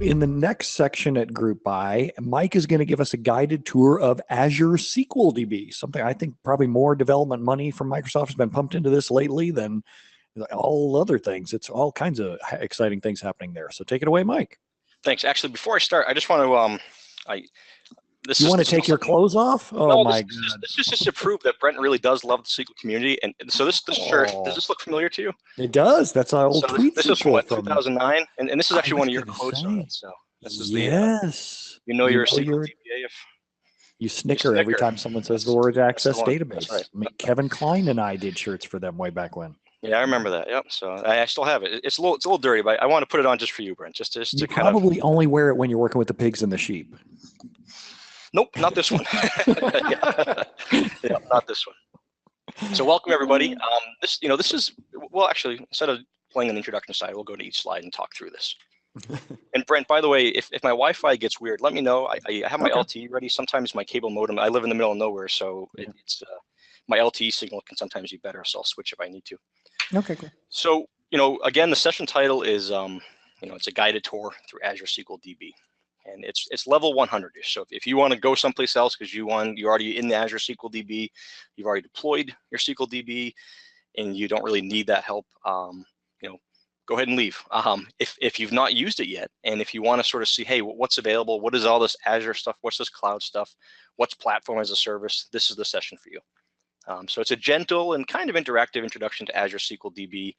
in the next section at GroupBy, Mike is going to give us a guided tour of Azure SQL DB, something I think probably more development money from Microsoft has been pumped into this lately than all other things. It's all kinds of exciting things happening there. So take it away, Mike. Thanks. Actually, before I start, I just want to you want to take your clothes off? Oh, no, my God. This is just to prove that Brent really does love the SQL community. And so this shirt, does this look familiar to you? It does. That's our old tweet. This is from what, 2009? And this is actually one of your quotes on it. So this is yes. You know you're a SQL DBA if you snicker every time someone says the word Access Database. Right. I mean, Kevin Klein and I did shirts for them way back when. Yeah, I remember that. Yep. So I still have it. It's a little dirty, but I want to put it on just for you, Brent. Just you to kind of only wear it when you're working with the pigs and the sheep. Nope, not this one. Yeah, not this one. So welcome everybody. This is, well, actually, instead of playing an introduction slide, we'll go to each slide and talk through this. And Brent, by the way, if my Wi-Fi gets weird, let me know. I have my LTE ready. Sometimes my cable modem, I live in the middle of nowhere, so it's my LTE signal can sometimes be better, so I'll switch if I need to. Okay, cool. So, again, the session title is, it's a guided tour through Azure SQL DB. And it's level 100-ish. So if you want to go someplace else because you're already in the Azure SQL DB, you've already deployed your SQL DB, and you don't really need that help, go ahead and leave. If you've not used it yet, and if you want to sort of see, hey, what's available? What is all this Azure stuff? What's this cloud stuff? What's platform as a service? This is the session for you. So it's a gentle and kind of interactive introduction to Azure SQL DB.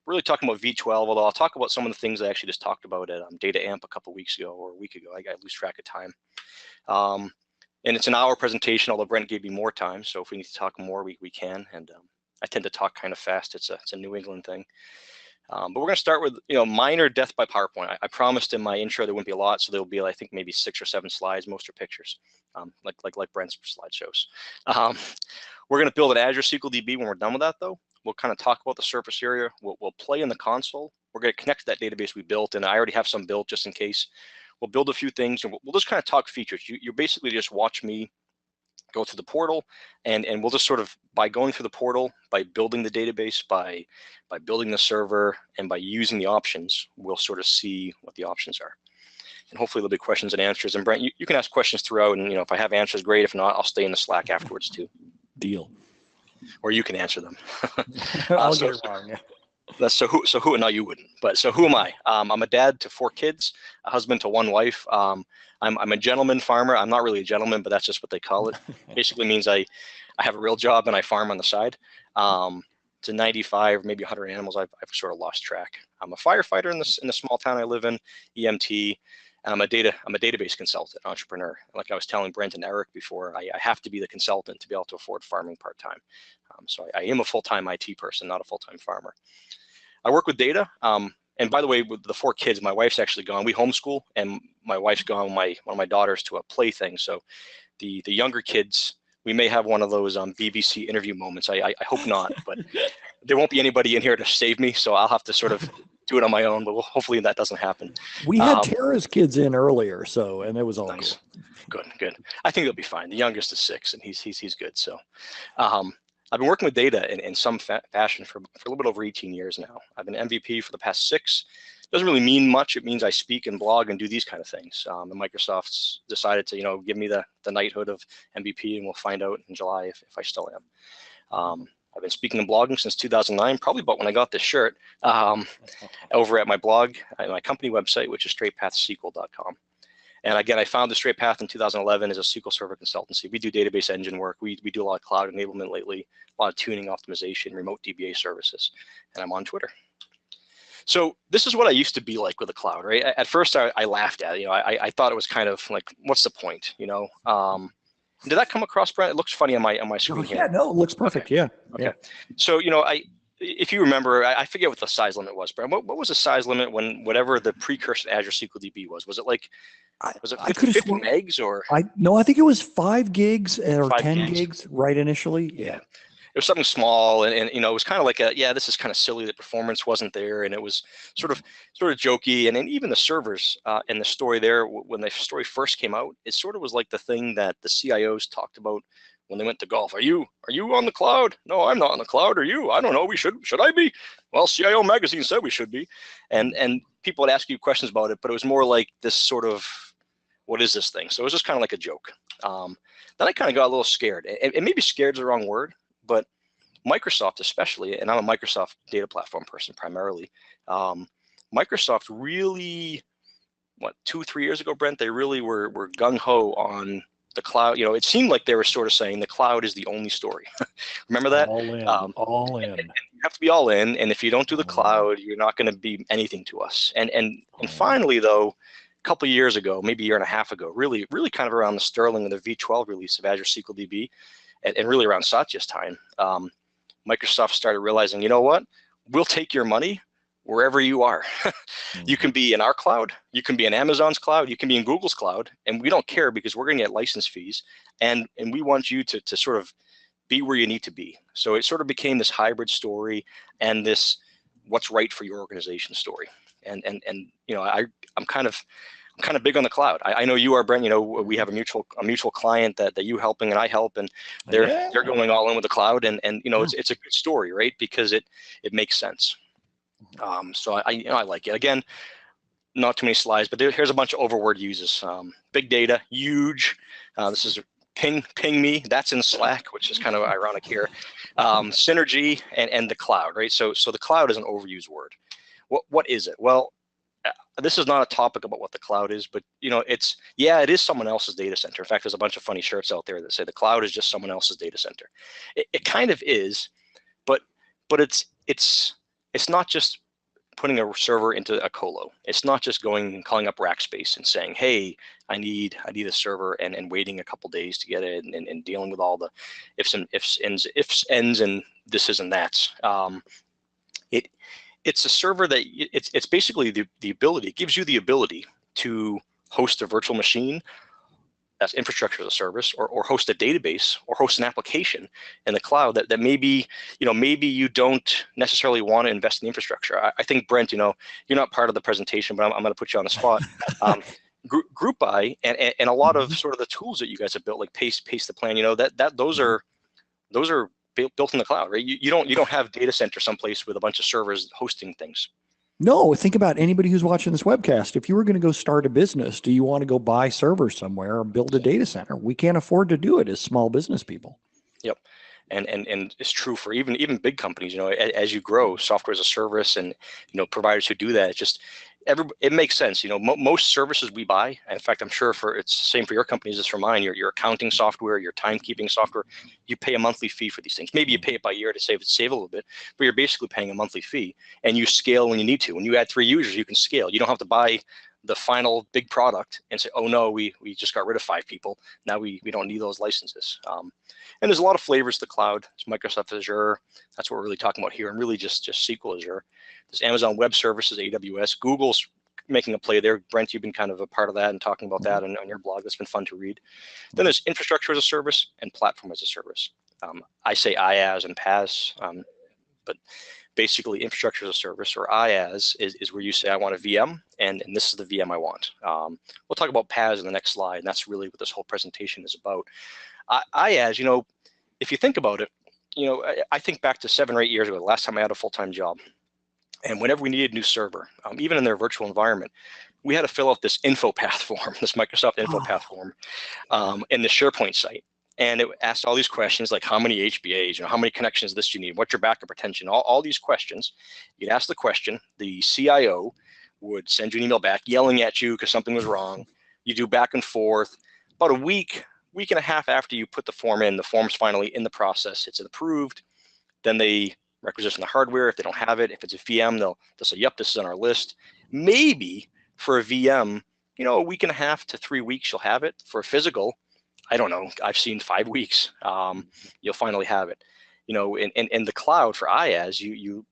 Really talking about V12, although I'll talk about some of the things I actually just talked about at Data Amp a couple weeks ago or a week ago. I lose track of time. And it's an hour presentation, although Brent gave me more time. So if we need to talk more, we can. And I tend to talk kind of fast. It's a New England thing. But we're going to start with minor death by PowerPoint. I promised in my intro there wouldn't be a lot, so there'll be I think maybe 6 or 7 slides. Most are pictures, like Brent's slideshows. We're going to build an Azure SQL DB when we're done with that, though. We'll kind of talk about the surface area. We'll play in the console. We're going to connect to that database we built, and I already have some built just in case. We'll build a few things, and we'll just kind of talk features. You basically just watch me go through the portal, and we'll just sort of, by going through the portal, by building the database, by building the server, and by using the options, we'll sort of see what the options are. And hopefully there'll be questions and answers. And Brent, you can ask questions throughout, and if I have answers, great. If not, I'll stay in the Slack afterwards too. Deal. Or you can answer them. I'll get it wrong, yeah. So who? No, you wouldn't. But so who am I? I'm a dad to 4 kids, a husband to 1 wife. I'm a gentleman farmer. I'm not really a gentleman, but that's just what they call it. Basically means I have a real job and I farm on the side. To 95, maybe 100 animals. I've sort of lost track. I'm a firefighter in the small town I live in, EMT. And I'm a database consultant, entrepreneur. Like I was telling Brent and Eric before, I have to be the consultant to be able to afford farming part-time. So I am a full-time IT person, not a full-time farmer. I work with data. And by the way, with the 4 kids, my wife's actually gone. We homeschool, and my wife's gone with one of my daughters to a play thing. So the younger kids, we may have one of those BBC interview moments. I hope not, but there won't be anybody in here to save me. So I'll have to sort of do it on my own, but hopefully that doesn't happen. We had Tara's kids in earlier, and it was all nice. Cool. Good. I think they'll be fine. The youngest is 6, and he's good. So I've been working with data in some fashion for a little bit over 18 years now. I've been MVP for the past 6. Doesn't really mean much. It means I speak and blog and do these kind of things. And Microsoft's decided to give me the knighthood of MVP, and we'll find out in July if I still am. I've been speaking and blogging since 2009, probably about when I got this shirt, over at my blog, my company website, which is straightpathsql.com. And again, I founded Straight Path in 2011 as a SQL Server consultancy. We do database engine work. We do a lot of cloud enablement lately, a lot of tuning, optimization, remote DBA services, and I'm on Twitter. So this is what I used to be like with the cloud, right? At first, I laughed at it. I thought it was kind of like, what's the point, Did that come across, Brent? It looks funny on my screen here. Yeah, no, it looks perfect. Okay. Yeah. Okay. Yeah. So, if you remember, I forget what the size limit was, Brent. What was the size limit when whatever the precursor to Azure SQL DB was? Was it like, was it 50 megs or? No, I think it was 5 gigs or 5 10 gigs right initially. Yeah. It was something small, and it was kind of like this is kind of silly that performance wasn't there, and it was sort of jokey, and then even the servers and the story there, when the story first came out, it sort of was like the thing that the CIOs talked about when they went to golf. Are you on the cloud? No, I'm not on the cloud. Are you? I don't know. Should I be? Well, CIO magazine said we should be, and people would ask you questions about it, but it was more like this sort of, what is this thing? So it was just kind of like a joke. Then I kind of got a little scared, and maybe scared is the wrong word, but Microsoft especially, and I'm a Microsoft data platform person primarily, Microsoft really, what, 2-3 years ago, Brent, they really were gung-ho on the cloud. You know, it seemed like they were sort of saying the cloud is the only story. Remember that? All in, all in. And you have to be all in, and if you don't do the cloud, you're not going to be anything to us. And finally, though, a couple of years ago, maybe a year and a half ago, really kind of around the Sterling and the V12 release of Azure SQL DB, and really around Satya's time, Microsoft started realizing, you know what? We'll take your money wherever you are. You can be in our cloud, you can be in Amazon's cloud, you can be in Google's cloud, and we don't care because we're going to get license fees, and we want you to sort of be where you need to be. So it sort of became this hybrid story and this what's right for your organization story. And you know, I'm kind of big on the cloud. I know you are, Brent. You know, we have a mutual client that you helping and I help, and they're going all in with the cloud, and you know, it's a good story, right? Because it makes sense. So I like it. Again, not too many slides, but here's a bunch of overword uses. Big data, huge. This is ping me. That's in Slack, which is kind of ironic here. Synergy and the cloud, right? So the cloud is an overused word. What is it? Well, this is not a topic about what the cloud is, but you know, it is someone else's data center. In fact, there's a bunch of funny shirts out there that say the cloud is just someone else's data center. It kind of is, but it's not just putting a server into a colo. It's not just calling up Rackspace and saying, hey, I need a server, and waiting a couple days to get it, and dealing with all the ifs, ends, and this and that's. It's a server that it's basically the ability, it gives you the ability to host a virtual machine as infrastructure as a service, or host a database, or host an application in the cloud that maybe, you know, maybe you don't necessarily want to invest in the infrastructure. I think, Brent, you know, you're not part of the presentation, but I'm going to put you on the spot. GroupBy and a lot of sort of the tools that you guys have built, like Paste the Plan, you know, those are built in the cloud, right? You don't have data center someplace with a bunch of servers hosting things. No, think about anybody who's watching this webcast. If you were going to go start a business, do you want to go buy servers somewhere or build a data center? We can't afford to do it as small business people. Yep. And it's true for even big companies. You know, as you grow, software as a service, and you know, providers who do that, it makes sense. You know, most services we buy, and in fact, I'm sure it's the same for your companies as for mine. Your accounting software, your timekeeping software, you pay a monthly fee for these things. Maybe you pay it by year to save a little bit, but you're basically paying a monthly fee, and you scale when you need to. When you add 3 users, you can scale. You don't have to buy the final big product and say, oh no, we just got rid of 5 people. Now we don't need those licenses. And there's a lot of flavors to the cloud. It's Microsoft Azure. That's what we're really talking about here, and really just SQL Azure. There's Amazon Web Services, AWS. Google's making a play there. Brent, you've been kind of a part of that and talking about that on your blog. That's been fun to read. Then there's infrastructure as a service and platform as a service. I say IaaS and PaaS, but basically infrastructure as a service, or IaaS, is where you say, I want a VM, and this is the VM I want. We'll talk about PaaS in the next slide, and that's really what this whole presentation is about. IaaS, you know, if you think about it, you know, I think back to 7 or 8 years ago, the last time I had a full-time job. And whenever we needed a new server, even in their virtual environment, we had to fill out this info path form, this Microsoft info path form, in the SharePoint site. And it asked all these questions like, how many HBAs, you know, how many connections this do you need, what's your backup retention, all these questions. You'd ask the question, the CIO would send you an email back yelling at you because something was wrong. You do back and forth. About a week and a half after you put the form in, the form's finally in the process, it's approved. Then they requisition the hardware. If they don't have it, if it's a VM, they'll say, yep, this is on our list. Maybe for a VM, you know, a week and a half to 3 weeks, you'll have it. For a physical, I don't know, I've seen 5 weeks, you'll finally have it. You know, in the cloud for IaaS, you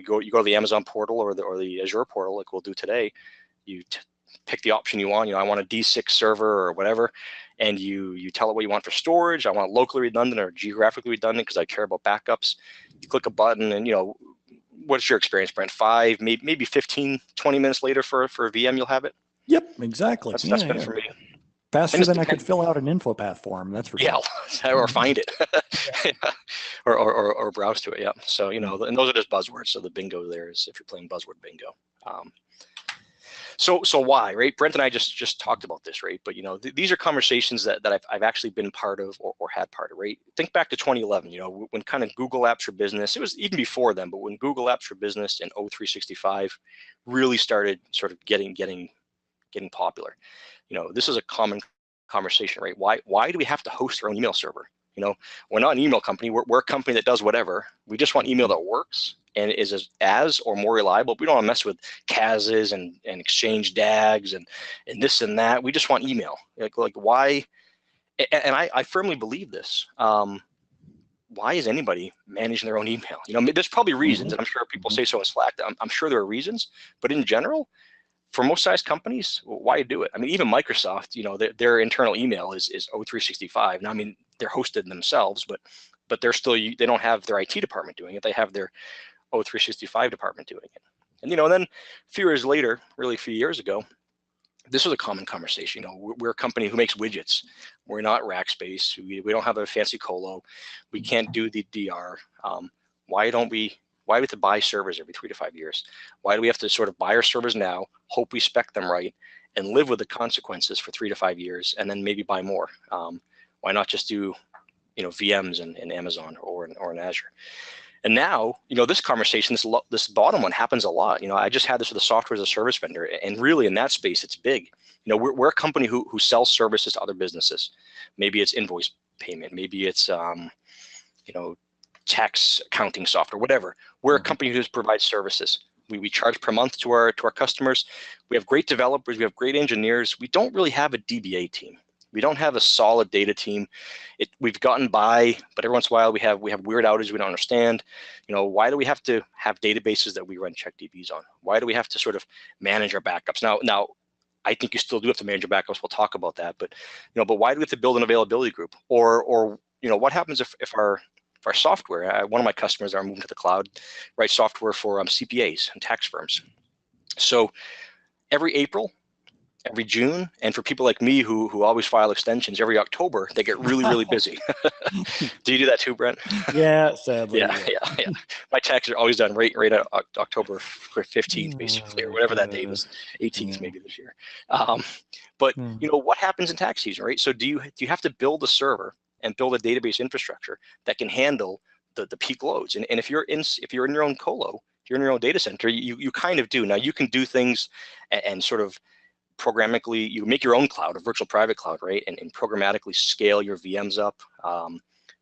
go to the Amazon portal or the Azure portal, like we'll do today. You pick the option you want. You know, I want a D6 server or whatever, and you tell it what you want for storage. I want locally redundant or geographically redundant because I care about backups. You click a button, and you know, what's your experience, Brent? 5, maybe 15, 20 minutes later for a VM, you'll have it. Yep, exactly. That's been for me. Faster than I could fill out an info path form, that's for sure. Yeah, or find it, or browse to it. Yeah. So and those are just buzzwords. So the bingo there is if you're playing buzzword bingo. So why, right? Brent and I just talked about this, right? But these are conversations that I've actually been part of or had part of, right? Think back to 2011, when kind of Google Apps for Business, it was even before then, but when Google Apps for Business and O365 really started sort of getting popular, this is a common conversation, right? Why do we have to host our own email server? We're not an email company. We're a company that does whatever. We just want email that works and is as or more reliable. We don't want to mess with CASs and Exchange DAGs and this and that. We just want email. Like why? And I firmly believe this. Why is anybody managing their own email? There's probably reasons, and I'm sure people say so in Slack. I'm sure there are reasons, but in general, for most size companies, why do it? I mean, even Microsoft, their internal email is O365. Now, I mean, they're hosted themselves, but they're still, they don't have their IT department doing it. They have their O365 department doing it. And then a few years later, really a few years ago, this was a common conversation. We're a company who makes widgets. We're not Rackspace. We don't have a fancy colo. We can't do the DR. Why do we have to buy servers every 3 to 5 years? Why do we have to sort of buy our servers now, hope we spec them right, and live with the consequences for 3 to 5 years, and then maybe buy more? Why not just do, VMs in Amazon or in Azure? And now, this conversation, this bottom one happens a lot. I just had this with a software as a service vendor, and really in that space, it's big. We're a company who sells services to other businesses. Maybe it's invoice payment. Maybe it's, tax accounting software, whatever. We're a company who provides services. We charge per month to our customers. We have great developers. We have great engineers. We don't really have a DBA team. We don't have a solid data team. We've gotten by, but every once in a while we have weird outages we don't understand. Why do we have to have databases that we run check DBs on? Why do we have to sort of manage our backups? Now, I think you still do have to manage your backups. We'll talk about that. But but why do we have to build an availability group? Or what happens if our software? One of my customers are moving to the cloud, writes software for CPAs and tax firms. So every April, every June, and for people like me who always file extensions, every October, they get really, really busy. Do you do that too, Brent? Yeah, sadly. Yeah. My taxes are always done right at October 15th, basically, or whatever that date was, 18th maybe this year. But what happens in tax season, right? So do you have to build a server and build a database infrastructure that can handle the peak loads? And if you're in your own colo, if you're in your own data center, you kind of do. Now you can do things and sort of programmatically, you make your own cloud, a virtual private cloud, right? And programmatically scale your VMs up.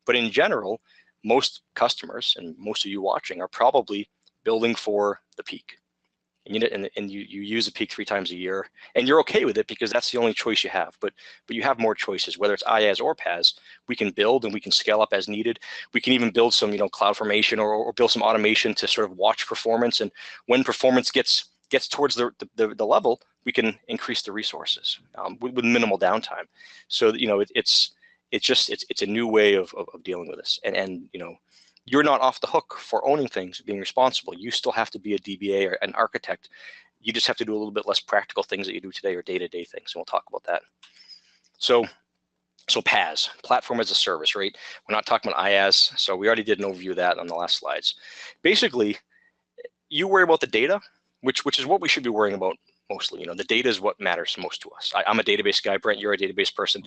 But in general, most customers and most of you watching are probably building for the peak. And you use the peak 3 times a year, and you're okay with it because that's the only choice you have. But you have more choices, whether it's IaaS or PaaS. We can build and we can scale up as needed. We can even build some CloudFormation or build some automation to sort of watch performance. And when performance gets towards the level, we can increase the resources with minimal downtime. So it's a new way of dealing with this. And you're not off the hook for owning things, being responsible. You still have to be a DBA or an architect. You just have to do a little bit less practical things that you do today or day-to-day things, and we'll talk about that. So PaaS, platform as a service, right? We're not talking about IaaS, so we already did an overview of that on the last slides. Basically, you worry about the data, which is what we should be worrying about mostly. The data is what matters most to us. I'm a database guy. Brent, you're a database person.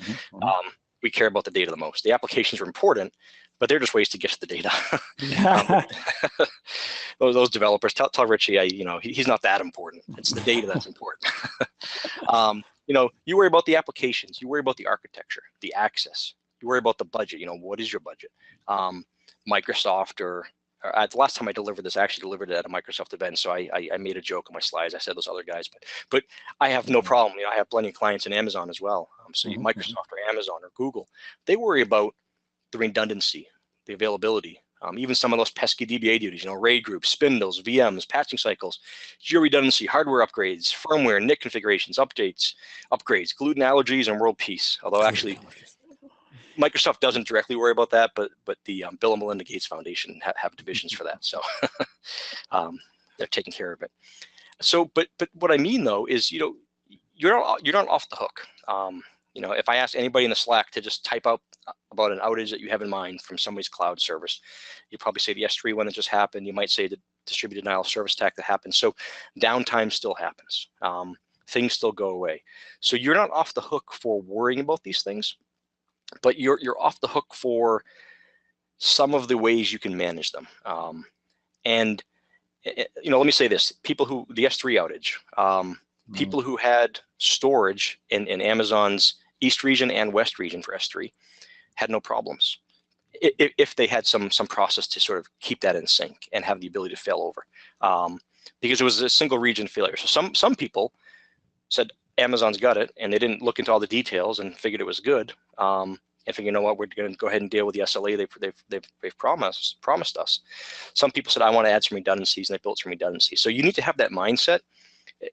We care about the data the most. The applications are important, but they're just ways to get to the data. Those developers, tell Richie, he's not that important. It's the data that's important. You worry about the applications. You worry about the architecture, the access. You worry about the budget. What is your budget? Microsoft or the last time I delivered this, I actually delivered it at a Microsoft event. So I made a joke on my slides. I said those other guys, but I have no problem. I have plenty of clients in Amazon as well. So Microsoft or Amazon or Google, they worry about the redundancy, the availability, even some of those pesky DBA duties, RAID groups, spindles, VMs, patching cycles, geo-redundancy, hardware upgrades, firmware, NIC configurations, upgrades, gluten allergies, and world peace. Although actually, Microsoft doesn't directly worry about that, but the Bill and Melinda Gates Foundation have divisions for that, so they're taking care of it. So, but what I mean though is, you're not off the hook. If I ask anybody in the Slack to just type out about an outage that you have in mind from somebody's cloud service, you probably say the S3 one that just happened. You might say the distributed denial of service attack that happened. So downtime still happens. Things still go away. So you're not off the hook for worrying about these things, but you're off the hook for some of the ways you can manage them. And let me say this: the S3 outage, people who had storage in Amazon's East region and West region for S3 had no problems if they had some process to sort of keep that in sync and have the ability to fail over, because it was a single region failure. So some people said Amazon's got it, and they didn't look into all the details and figured it was good. And figured, you know what, we're going to go ahead and deal with the SLA they've promised us. Some people said, I want to add some redundancies, and they built some redundancies. So you need to have that mindset,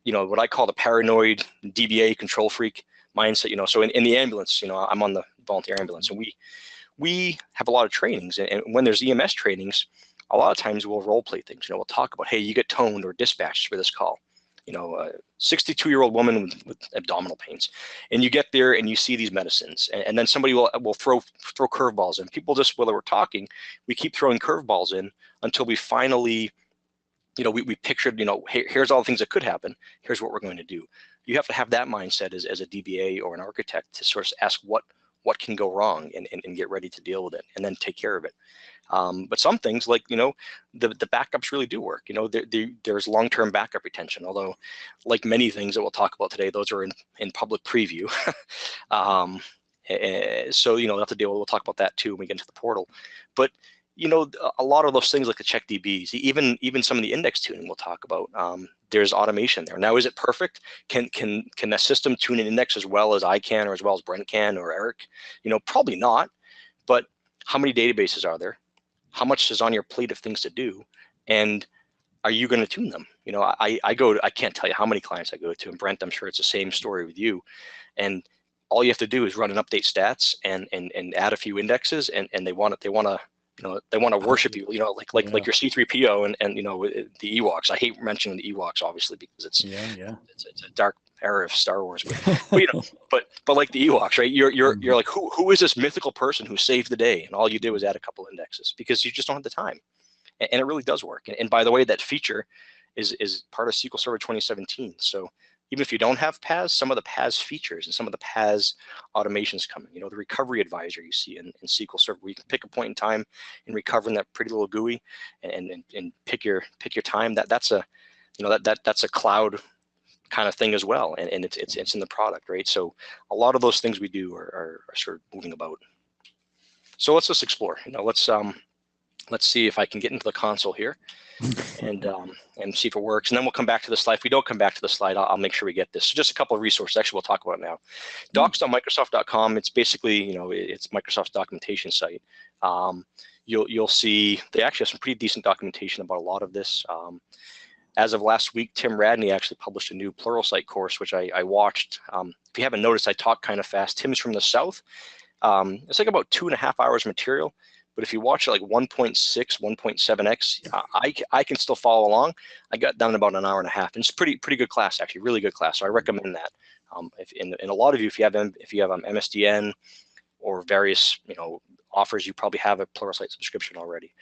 what I call the paranoid DBA control freak mindset. So in the ambulance, I'm on the volunteer ambulance, and we have a lot of trainings, and when there's EMS trainings, a lot of times we'll role play things. We'll talk about, hey, you get toned or dispatched for this call. A 62-year-old woman with abdominal pains, and you get there and you see these medicines, and then somebody will throw curveballs in. People just, while we're talking, we keep throwing curveballs in until we finally, we pictured, hey, here's all the things that could happen. Here's what we're going to do. You have to have that mindset as a DBA or an architect to sort of ask what can go wrong and get ready to deal with it and then take care of it. But some things like, the backups really do work. There's long-term backup retention, although like many things that we'll talk about today, those are in public preview. So, we'll have to we'll talk about that too when we get into the portal. But, a lot of those things like the check DBs, even some of the index tuning we'll talk about, there's automation there. Now, is it perfect? Can that system tune an index as well as I can, or as well as Brent can, or Eric? Probably not. But how many databases are there? How much is on your plate of things to do, and are you going to tune them? I can't tell you how many clients I go to, and Brent, I'm sure it's the same story with you. And all you have to do is run and update stats and add a few indexes, and they want to worship you, like your C3PO and the Ewoks. I hate mentioning the Ewoks, obviously, because it's a dark era of Star Wars. But like the Ewoks, right? You're like, who is this mythical person who saved the day? And all you did was add a couple indexes because you just don't have the time. And it really does work. And by the way, that feature is part of SQL Server 2017. So even if you don't have PAS, some of the PAS features and some of the PAS automations coming. The recovery advisor you see in SQL Server, where you can pick a point in time and recover in that pretty little GUI and pick your time. That's a that's a cloud kind of thing as well, and it's in the product, right? So a lot of those things we do are sort of moving about. So let's just explore. Let's see if I can get into the console here and see if it works, and then we'll come back to the slide. If we don't come back to the slide, I'll make sure we get this. So just a couple of resources. Actually, we'll talk about it now. Docs.microsoft.com. It's basically, it's Microsoft's documentation site. You'll see they actually have some pretty decent documentation about a lot of this. As of last week, Tim Radney actually published a new Pluralsight course, which I watched. If you haven't noticed, I talk kind of fast. Tim's from the South. It's like about 2.5 hours material. But if you watch it like 1.6, 1.7x, I can still follow along. I got done in about an hour and a half. And it's pretty good class, actually, really good class. So I recommend that. And a lot of you, if you have MSDN or various offers, you probably have a Pluralsight subscription already.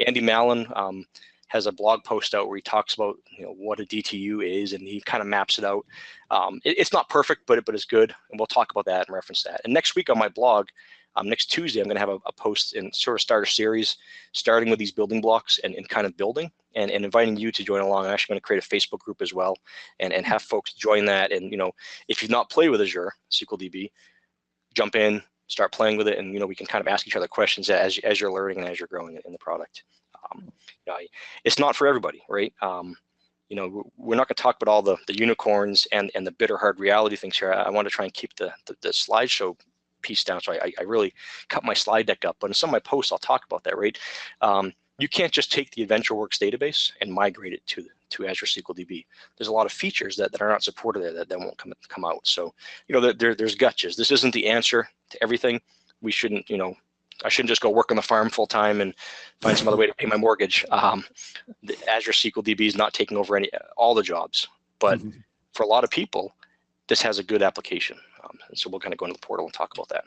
Andy Mallon has a blog post out where he talks about what a DTU is, and he kind of maps it out. It's not perfect, but it's good, and we'll talk about that and reference that. And next week on my blog, next Tuesday, I'm going to have a post and sort of start a series starting with these building blocks and kind of building and inviting you to join along. I'm actually going to create a Facebook group as well and have folks join that. And if you've not played with Azure SQL DB, jump in, start playing with it, and we can kind of ask each other questions as you're learning and as you're growing in the product. It's not for everybody, right? We're not going to talk about all the unicorns and the bitter hard reality things here. I want to try and keep the slideshow piece down, so I really cut my slide deck up. But in some of my posts, I'll talk about that, right? You can't just take the AdventureWorks database and migrate it to Azure SQL DB. There's a lot of features that are not supported there that won't come out. So there's gotchas. This isn't the answer to everything. We shouldn't, I shouldn't just go work on the farm full time and find some other way to pay my mortgage. The Azure SQL DB is not taking over all the jobs, but for a lot of people, this has a good application. And so we'll kind of go into the portal and talk about that.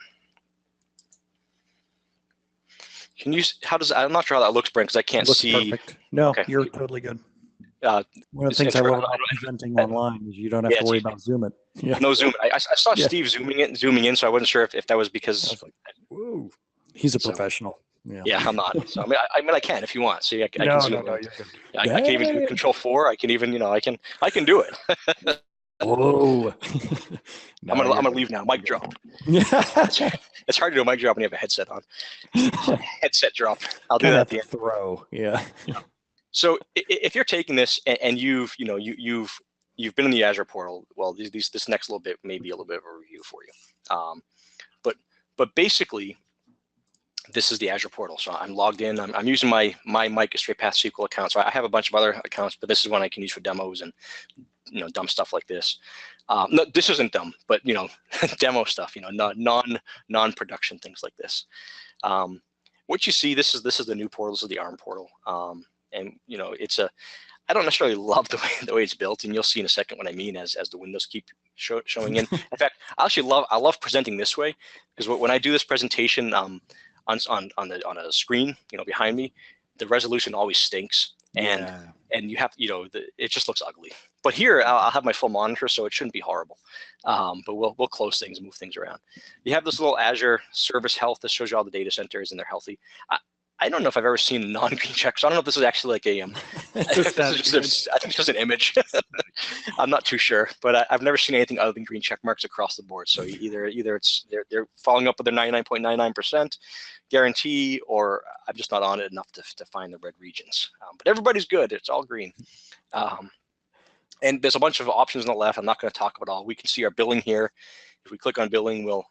Can you, how does, I'm not sure how that looks, Brent, because I can't see. Perfect. No, okay. You're totally good. One of the things I love about presenting online is you don't have to worry about zooming. Yeah. No zooming. I saw Steve zooming in, so I wasn't sure if that was because. I was like, whoa, he's a professional. Yeah, I'm not. So I mean, I can if you want. See, I can zoom in. You're good. I can even do Control-4. I can even, I can do it. Whoa. I'm gonna leave now. Mic drop. It's hard to do a mic drop when you have a headset on. Headset drop. I'll do that at the end. Throw. Yeah. So if you're taking this and you've been in the Azure portal, well, this next little bit may be a little bit of a review for you. But basically, this is the Azure portal. So I'm logged in. I'm using my Mike Straight Path SQL account. So I have a bunch of other accounts, but this is one I can use for demos and dumb stuff like this. No, this isn't dumb, but demo stuff. Non-production things like this. What you see, this is the new portal. This is the ARM portal. And it's I don't necessarily love the way it's built, and you'll see in a second what I mean as the windows keep showing in. In fact, I love presenting this way, because when I do this presentation on a screen, behind me, the resolution always stinks, and you have it just looks ugly. But here I'll have my full monitor, so it shouldn't be horrible. But we'll close things, move things around. You have this little Azure Service Health that shows you all the data centers and they're healthy. I don't know if I've ever seen non-green checks. I don't know if this is actually like a, I think it's just an image. I'm not too sure, but I've never seen anything other than green check marks across the board. So either it's they're following up with their 99.99% guarantee, or I'm just not on it enough to find the red regions. But everybody's good. It's all green. And there's a bunch of options on the left. I'm not going to talk about all. We can see our billing here. If we click on billing, we'll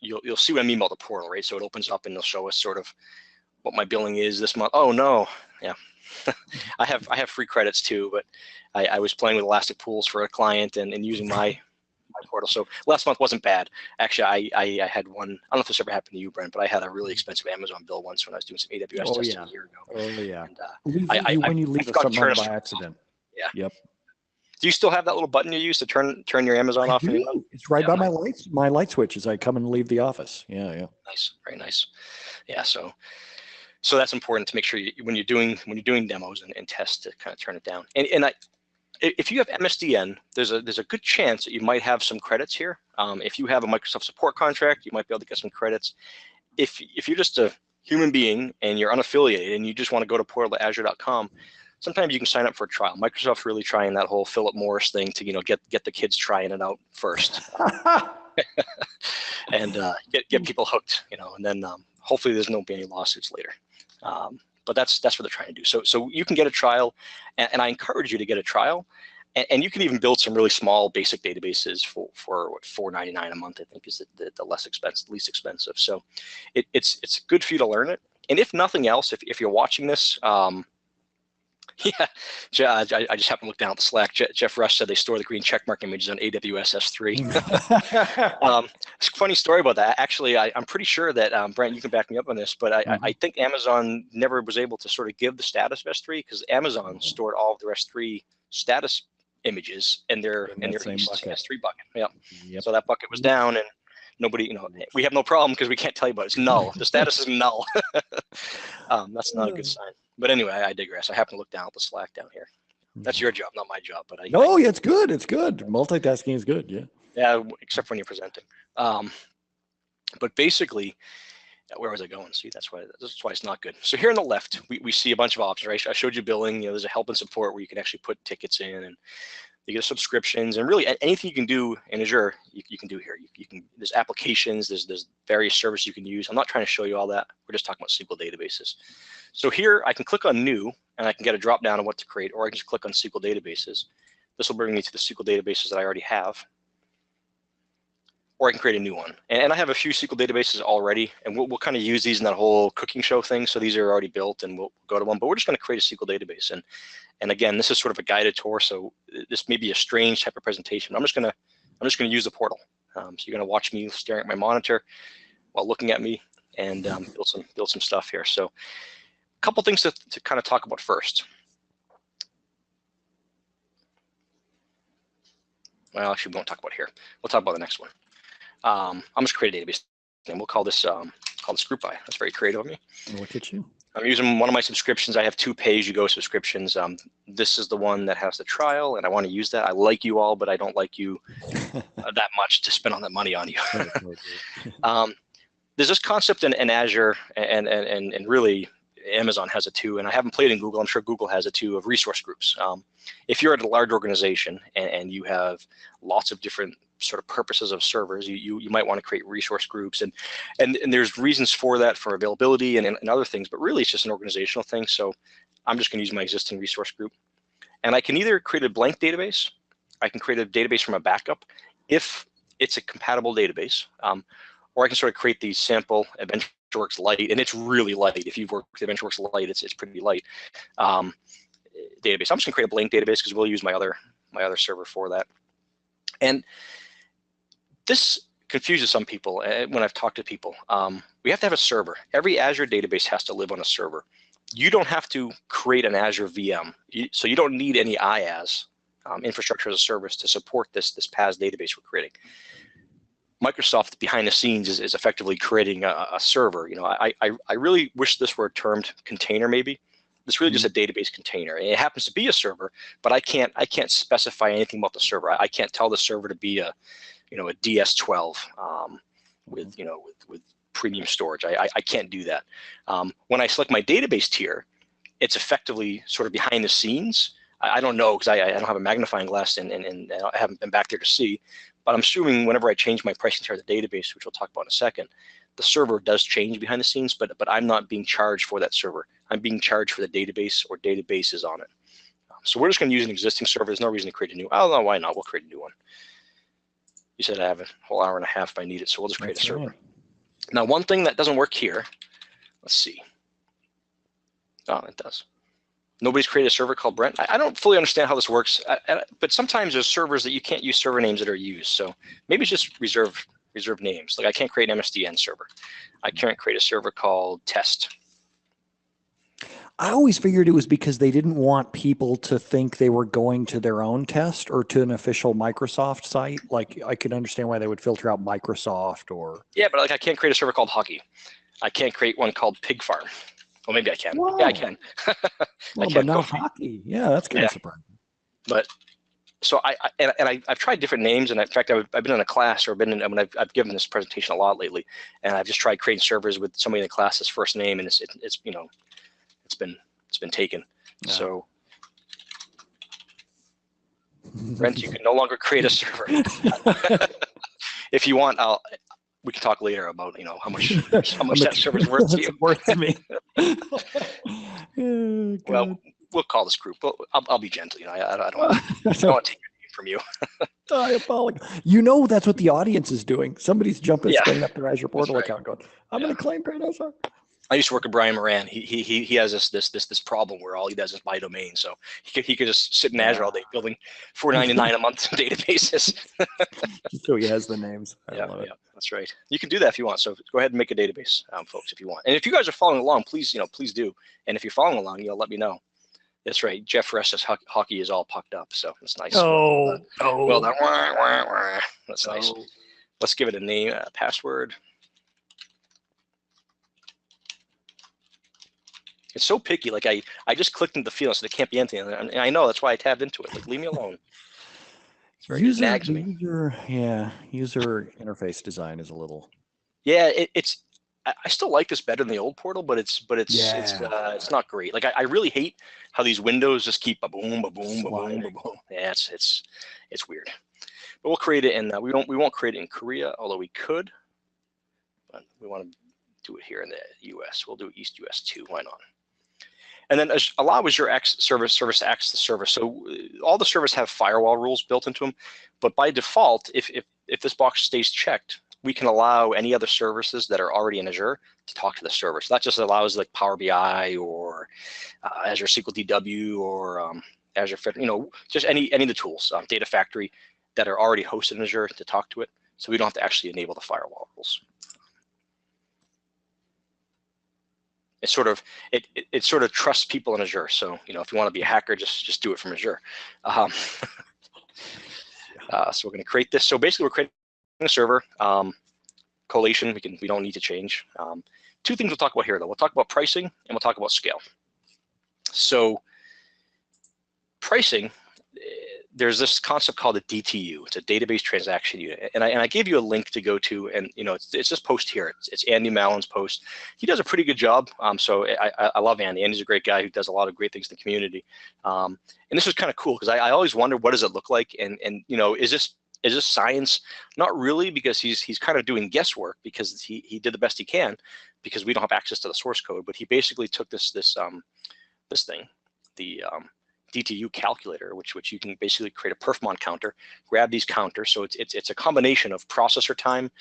you'll see what I mean about the portal, right? So it opens up and it'll show us sort of what my billing is this month. Oh no, yeah. I have free credits too, but I was playing with Elastic Pools for a client and using my portal. So last month wasn't bad. Actually, I had one, I don't know if this ever happened to you, Brent, but I had a really expensive Amazon bill once when I was doing some AWS testing a year ago. Oh yeah. And, when you leave something by accident. Yeah. Yep. Do you still have that little button you use to turn your Amazon off? It's right by my light switch as I come and leave the office. Yeah. Nice, very nice. Yeah, so that's important to make sure when you're doing demos and tests to kind of turn it down. And if you have MSDN, there's a good chance that you might have some credits here. If you have a Microsoft support contract, you might be able to get some credits. If you're just a human being and you're unaffiliated and you just want to go to portal.azure.com, sometimes you can sign up for a trial. Microsoft's really trying that whole Philip Morris thing to get the kids trying it out first, and get people hooked, and then hopefully there's no any lawsuits later. But that's what they're trying to do. So you can get a trial, and I encourage you to get a trial, and you can even build some really small basic databases for $4.99 a month. I think is the least expensive. So it's good for you to learn it, and if nothing else, if you're watching this. Yeah, I just happened to look down at the Slack. Jeff Rush said they store the green checkmark images on AWS S3. It's a funny story about that. Actually, I'm pretty sure that, Brent, you can back me up on this, but I think Amazon never was able to sort of give the status of S3 because Amazon stored all of their S3 status images in their S3 bucket. Yeah. Yep. So that bucket was down and nobody, we have no problem because we can't tell you about it. It's null. The status is null. That's not a good sign. But anyway, I digress. I happen to look down at the Slack down here. That's your job, not my job. But it's good. It's good. Multitasking is good. Yeah. Yeah, except when you're presenting. But basically, where was I going? See, that's why it's not good. So here on the left, we see a bunch of options. Right? I showed you billing. There's a help and support where you can actually put tickets in, and you get subscriptions, and really anything you can do in Azure, you can do here. You can. There's applications. There's various services you can use. I'm not trying to show you all that. We're just talking about SQL databases. So here I can click on New, and I can get a drop down on what to create, or I can just click on SQL databases. This will bring me to the SQL databases that I already have, or I can create a new one. And I have a few SQL databases already, and we'll kind of use these in that whole cooking show thing. So these are already built, and we'll go to one. But we're just going to create a SQL database, and again, this is sort of a guided tour. So this may be a strange type of presentation. I'm just going to use the portal. So you're going to watch me staring at my monitor while looking at me, and build some stuff here. So a couple things to kind of talk about first. well, actually, we won't talk about here. We'll talk about the next one. I'm just create a database name. We'll call this GroupBy. That's very creative of me. Look at you. I'm using one of my subscriptions. I have 2 pay-as-you-go subscriptions. This is the one that has the trial, and I want to use that. I like you all, but I don't like you that much to spend all that money on you. There's this concept in Azure, and really Amazon has it too, and I haven't played in Google. I'm sure Google has it too, of resource groups. If you're at a large organization and you have lots of different sort of purposes of servers, you might want to create resource groups, and there's reasons for that, for availability and other things, but really it's just an organizational thing. So I'm just going to use my existing resource group, and I can either create a blank database, I can create a database from a backup if it's a compatible database, or I can sort of create these sample AdventureWorks Lite, and it's really light. If you've worked with AdventureWorks Lite, it's pretty light database. I'm just gonna create a blank database because we'll use my other server for that. And this confuses some people when I've talked to people. We have to have a server. Every Azure database has to live on a server. You don't have to create an Azure VM, so you don't need any IaaS, infrastructure as a service, to support this PaaS database we're creating. Microsoft behind the scenes is effectively creating a server. You know, I really wish this were termed container maybe. It's really just a database container. It happens to be a server, but I can't specify anything about the server. I can't tell the server to be a DS12 with premium storage. I can't do that. When I select my database tier, it's effectively sort of behind the scenes. I don't know because I don't have a magnifying glass and I haven't been back there to see. But I'm assuming whenever I change my pricing tier of the database, which we'll talk about in a second, the server does change behind the scenes, but I'm not being charged for that server. I'm being charged for the database or databases on it. So we're just going to use an existing server. There's no reason to create a new. I don't know why not. We'll create a new one. You said I have a whole hour and a half if I need it, so we'll just create a server. Right. Now, one thing that doesn't work here, let's see. Oh, it does. Nobody's created a server called Brent. I don't fully understand how this works, but sometimes there's servers that you can't use server names that are used. So maybe it's just reserved names. Like I can't create an MSDN server. I can't create a server called test. I always figured it was because they didn't want people to think they were going to their own test or to an official Microsoft site. Like I could understand why they would filter out Microsoft or. Yeah, but like I can't create a server called Hockey. I can't create one called Pig Farm. Well, maybe I can. Wow. Yeah, I can. Well, but not Hockey. Yeah, that's kind of surprising. But so I've tried different names, and in fact, I've been in a class or I've given this presentation a lot lately, and I've just tried creating servers with somebody in the class's first name, and it's been taken. No. So Brent, you can no longer create a server. If you want, we can talk later about how much that server's worth to you. Worth to me. Well, we'll call this group. I'll be gentle. I don't want to take your name from you. I apologize. That's what the audience is doing. Somebody's spinning up their Azure Portal account, going, "I'm going to claim Paradise." I used to work with Brian Moran. He has this problem where all he does is buy domains. So he could just sit in Azure all day building $4.99 a month databases. So he has the names. I love it. That's right. You can do that if you want. So go ahead and make a database, folks, if you want. And if you guys are following along, please do. And if you're following along, let me know. That's right. Jeff Rest's hockey is all pucked up, so that's nice. Well done. That's nice. Let's give it a name, password. It's so picky. Like I just clicked into the field, so there can't be anything. And I know that's why I tabbed into it. Like, leave me alone. User interface design is a little. Yeah, it's. I still like this better than the old portal, but it's not great. Like I really hate how these windows just keep ba-boom, ba-boom, ba-boom, ba-boom. Yeah, it's weird. But we'll create it, and we won't create it in Korea, although we could. But we want to do it here in the U.S. We'll do East U.S. too. Why not? And then allow Azure X service to access the server. So all the servers have firewall rules built into them, but by default, if this box stays checked, we can allow any other services that are already in Azure to talk to the server. So that just allows like PowerBI or Azure SQL DB or Azure, just any of the tools, Data Factory that are already hosted in Azure to talk to it. So we don't have to actually enable the firewall rules. It sort of trusts people in Azure. So if you want to be a hacker, just do it from Azure. So we're going to create this. So basically, we're creating a server. Collation, we don't need to change. Two things we'll talk about here, though. We'll talk about pricing and we'll talk about scale. So pricing, there's this concept called a DTU. It's a database transaction unit, and I gave you a link to go to, and it's this post here. It's Andy Mallon's post. He does a pretty good job. So I love Andy. Andy's a great guy who does a lot of great things in the community. And this is kind of cool because I always wonder, what does it look like, and is this science? Not really, because he's kind of doing guesswork because he did the best he can because we don't have access to the source code. But he basically took this thing, the DTU calculator, which you can basically create a perfmon counter, grab these counters. So it's a combination of processor time,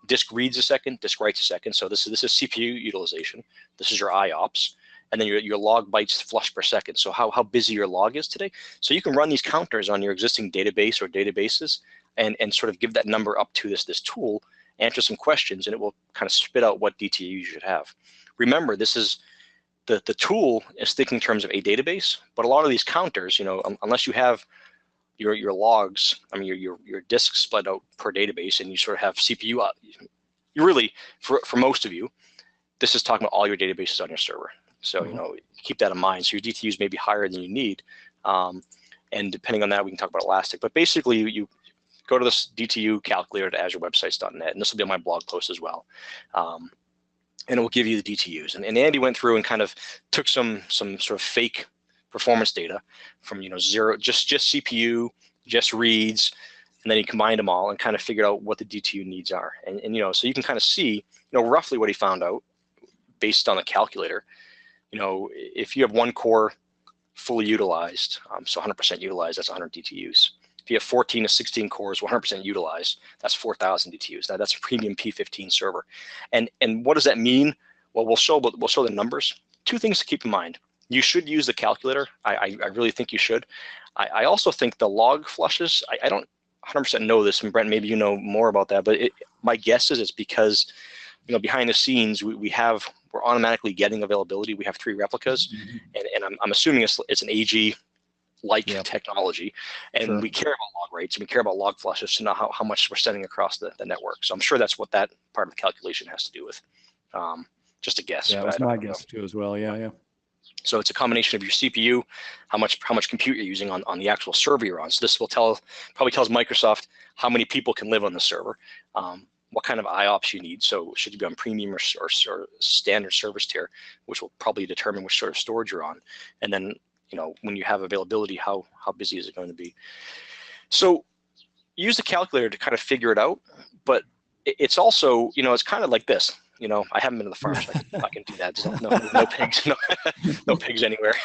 disk reads a second, disk writes a second. So this is CPU utilization. This is your IOPS, and then your log bytes flush per second. So how busy your log is today. So you can run these counters on your existing database or databases and sort of give that number up to this tool, answer some questions, and it will kind of spit out what DTU you should have. Remember, this is the tool is thinking in terms of a database, but a lot of these counters, unless you have your logs, I mean your disks split out per database, and you sort of have CPU. You really, for most of you, this is talking about all your databases on your server. So keep that in mind. So your DTUs may be higher than you need, and depending on that, we can talk about Elastic. But basically, you go to this DTU calculator at azurewebsites.net, and this will be on my blog post as well. And it will give you the DTUs. And Andy went through and kind of took some sort of fake performance data from zero, just CPU, just reads, and then he combined them all and kind of figured out what the DTU needs are. And so you can kind of see roughly what he found out based on the calculator. If you have one core fully utilized, so 100% utilized, that's 100 DTUs. If you have 14 to 16 cores, 100% utilized, that's 4,000 DTUs. Now that's a premium P15 server. And what does that mean? Well, we'll show the numbers. Two things to keep in mind. You should use the calculator. I really think you should. I also think the log flushes, I don't 100% know this, and Brent, maybe you know more about that, but my guess is it's because behind the scenes we're automatically getting availability. We have 3 replicas, and I'm assuming it's an AG technology, and we care about log rates and we care about log flushes to know how much we're sending across the network. So I'm sure that's what that part of the calculation has to do with. Just a guess. Yeah, that's my guess too as well. Yeah. So it's a combination of your CPU, how much compute you're using on the actual server you're on. So this will probably tells Microsoft how many people can live on the server, what kind of IOPS you need. So should you be on premium or standard service tier, which will probably determine which sort of storage you're on, and then when you have availability, how busy is it going to be? So use the calculator to kind of figure it out, but it's also, it's kind of like this. I haven't been to the farm, so I can do that. No pigs, no pigs anywhere.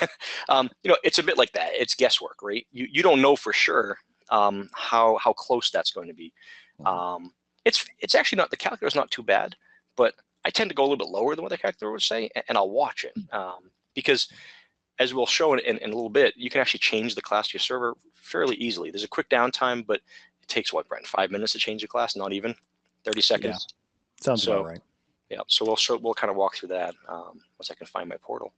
It's a bit like that. It's guesswork, right? You don't know for sure how close that's going to be. It's actually not, the calculator's not too bad, but I tend to go a little bit lower than what the calculator would say, and I'll watch it because, as we'll show in a little bit, you can actually change the class to your server fairly easily. There's a quick downtime, but it takes what, Brent, 5 minutes to change the class? Not even 30 seconds. Yeah. Sounds about right. Yeah, so we'll kind of walk through that once I can find my portal.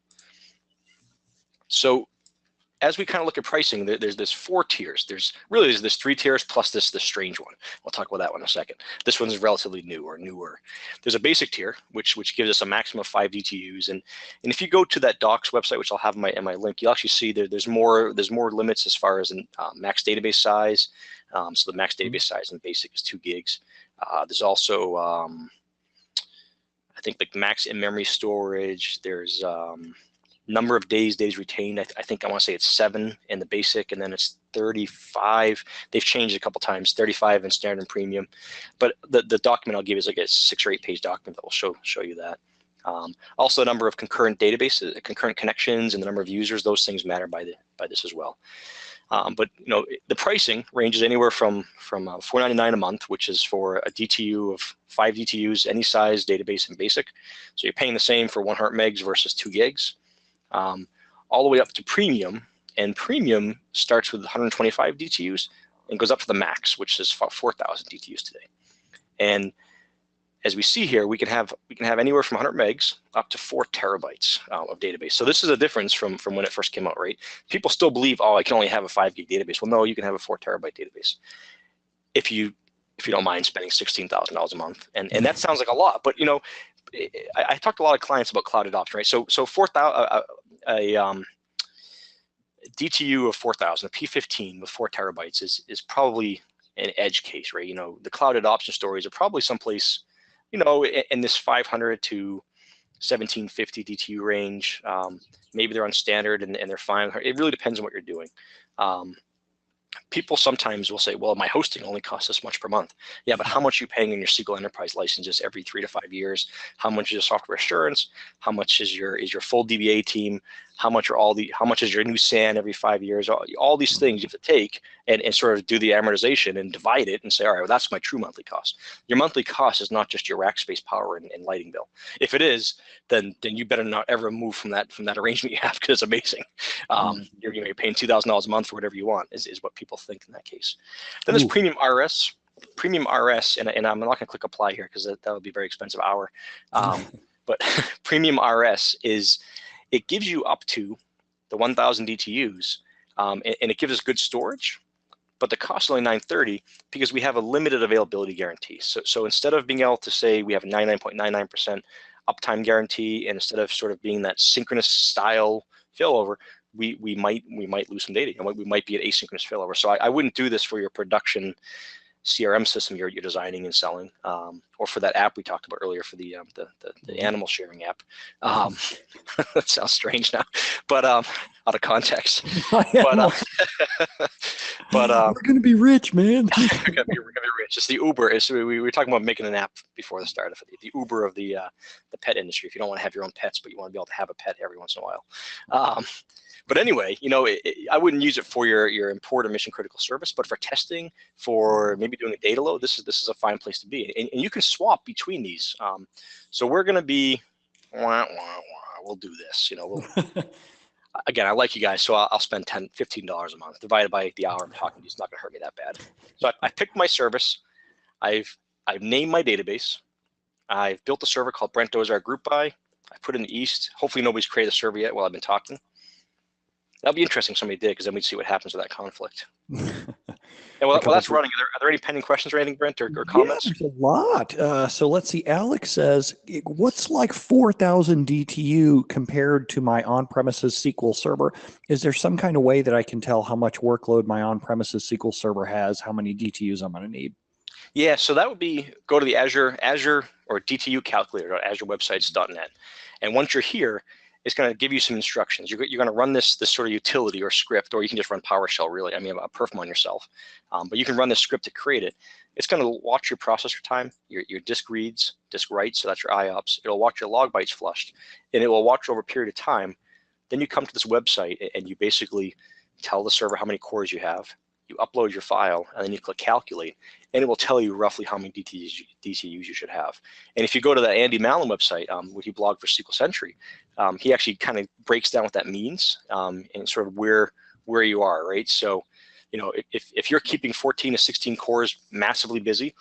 So as we kind of look at pricing, there's 4 tiers. There's 3 tiers plus this strange one. We'll talk about that one in a second. This one's relatively new or newer. There's a basic tier, which gives us a maximum of 5 DTUs. And if you go to that docs website, which I'll have in my link, you'll actually see there's more limits as far as max database size. So the max database size in basic is 2 gigs. There's also I think the max in-memory storage. There's number of days retained. I think I want to say it's 7 in the basic, and then it's 35. They've changed a couple times, 35 in standard and premium. But the document I'll give you is like a 6 or 8 page document that will show you that. Also, the number of concurrent databases, concurrent connections, and the number of users. Those things matter by this as well. But the pricing ranges anywhere from $4.99 a month, which is for a DTU of 5 DTUs, any size database and basic. So you're paying the same for 100 megs versus 2 gigs. All the way up to premium, and premium starts with 125 DTUs and goes up to the max, which is 4,000 DTUs today. And as we see here, we can have anywhere from 100 megs up to 4 terabytes of database. So this is a difference from when it first came out, right? People still believe, oh, I can only have a 5 gig database. Well, no, you can have a 4 terabyte database. if you don't mind spending $16,000 a month. And that sounds like a lot, but you know, I talked to a lot of clients about cloud adoption, right? So 4,000 DTU of 4,000, a P15 with 4 terabytes is probably an edge case, right? You know, the cloud adoption stories are probably someplace, you know, in this 500 to 1750 DTU range. Maybe they're on standard and they're fine. It really depends on what you're doing. People sometimes will say, well, my hosting only costs this much per month. Yeah, but how much are you paying in your SQL Enterprise licenses every 3 to 5 years? How much is your software assurance? How much is your full DBA team? How much is your new SAN every 5 years? All these things you have to take and sort of do the amortization and divide it and say, all right, well, that's my true monthly cost. Your monthly cost is not just your rack space, power, and lighting bill. If it is, then you better not ever move from that arrangement you have, because it's amazing. You're paying $2,000 a month for whatever you want is what people think in that case. Then there's Premium RS. Premium RS, and I'm not going to click apply here because that would be a very expensive hour. But Premium RS it gives you up to the 1,000 DTUs, and it gives us good storage, but the cost is only $930 because we have a limited availability guarantee. So instead of being able to say we have a 99.99% uptime guarantee, and instead of sort of being that synchronous style failover, we might lose some data. We might be at asynchronous failover. So I wouldn't do this for your production CRM system you're designing and selling, or for that app we talked about earlier for the animal sharing app. That sounds strange now, but out of context. But we're gonna be rich, man. we're gonna be rich. It's the Uber. We were talking about making an app before the start of it. The Uber of the pet industry. If you don't want to have your own pets, but you want to be able to have a pet every once in a while. But anyway, you know, I wouldn't use it for your important mission critical service, but for testing, for maybe doing a data load, this is a fine place to be. And you can swap between these. So we're going to be, we'll do this. You know, again, I like you guys, so I'll spend $10, $15 a month divided by the hour I'm talking to you. It's not going to hurt me that bad. So I picked my service. I've named my database. I've built a server called Brent Dozar GroupBy. I put it in the east. Hopefully nobody's created a server yet while I've been talking. That'll be interesting if somebody did, because then we'd see what happens with that conflict. And while that's running, are there any pending questions or anything, Brent, or comments? Yeah, there's a lot. So let's see. Alex says, what's like 4,000 DTU compared to my on-premises SQL server? Is there some kind of way that I can tell how much workload my on-premises SQL server has, how many DTUs I'm going to need? Yeah, so that would be, go to the Azure or DTU calculator at azurewebsites.net. And once you're here, it's going to give you some instructions. You're going to run this sort of utility or script, or you can just run PowerShell, really. I mean, a perf on yourself. But you can run this script to create it. It's going to watch your processor time, your disk reads, disk writes, so that's your IOPS. It'll watch your log bytes flushed, and it will watch over a period of time. Then you come to this website, and you basically tell the server how many cores you have. You upload your file, and then you click calculate, and it will tell you roughly how many DTUs you should have. And if you go to the Andy Mallon website, where he blogged for SQL Century, he actually kind of breaks down what that means, and sort of where you are, right? So, you know, if you're keeping 14 to 16 cores massively busy,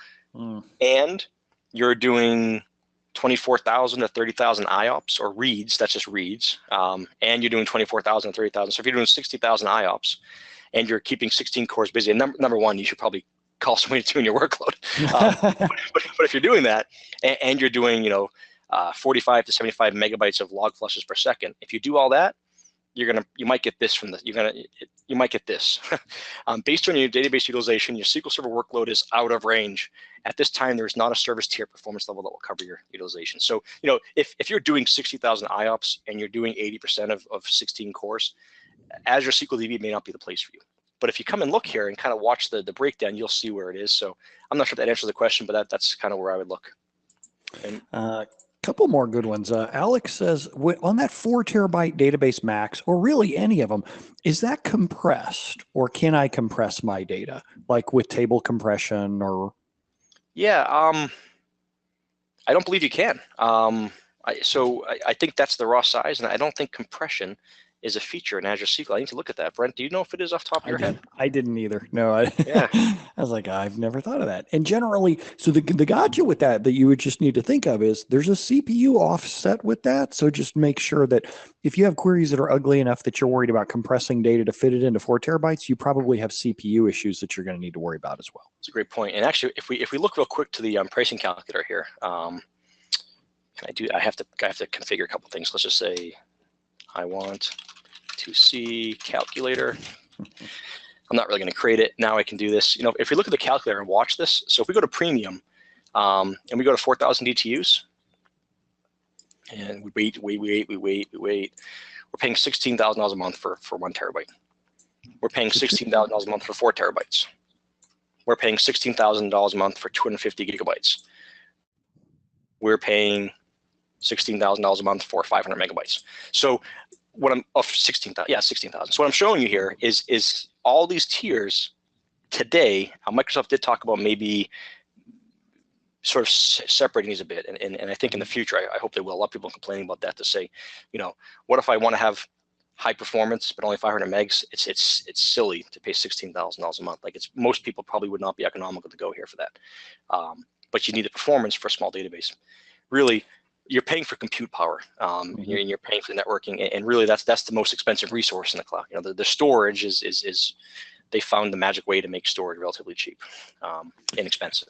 and you're doing 24,000 to 30,000 IOPS or reads, that's just reads, and you're doing 24,000 to 30,000. So if you're doing 60,000 IOPS, and you're keeping 16 cores busy, and number one, you should probably call somebody to tune your workload. But if you're doing that, and you're doing, you know, 45 to 75 megabytes of log flushes per second, if you do all that, you might get this you might get this. Based on your database utilization, your SQL Server workload is out of range. At this time, there's not a service tier performance level that will cover your utilization. So, you know, if you're doing 60,000 IOPS and you're doing 80% of 16 cores, Azure SQL DB may not be the place for you. But if you come and look here and kind of watch the breakdown, you'll see where it is. So I'm not sure if that answers the question, but that's kind of where I would look. And, couple more good ones. Alex says, on that 4 terabyte database max, or really any of them, is that compressed, or can I compress my data, like with table compression or? Yeah, I don't believe you can. So I think that's the raw size, and I don't think compression is a feature in Azure SQL. I need to look at that. Brent, do you know if it is off the top of your head? I didn't either. No, Yeah. I was like, I've never thought of that. And generally, so the gotcha with that you would just need to think of is there's a CPU offset with that. So just make sure that if you have queries that are ugly enough that you're worried about compressing data to fit it into 4 terabytes, you probably have CPU issues that you're going to need to worry about as well. It's a great point. And actually, if we look real quick to the pricing calculator here, I have to configure a couple things. Let's just say I want to see calculator. I'm not really going to create it. Now I can do this. If we look at the calculator and watch this, so if we go to premium and we go to 4,000 DTUs, and we wait, we're paying $16,000 a month for 1 terabyte. We're paying $16,000 a month for 4 terabytes. We're paying $16,000 a month for 250 gigabytes. We're paying $16,000 a month for 500 megabytes. So what I'm 16,000, yeah, 16,000. So what I'm showing you here is all these tiers today. Microsoft did talk about maybe sort of separating these a bit, and I think in the future, I hope they will. A lot of people are complaining about that to say, what if I want to have high performance but only 500 megs? It's silly to pay $16,000 a month. Like most people probably would not be economical to go here for that. But you need the performance for a small database. Really, you're paying for compute power. You're paying for networking, and really that's the most expensive resource in the cloud. The storage is they found the magic way to make storage relatively cheap, inexpensive.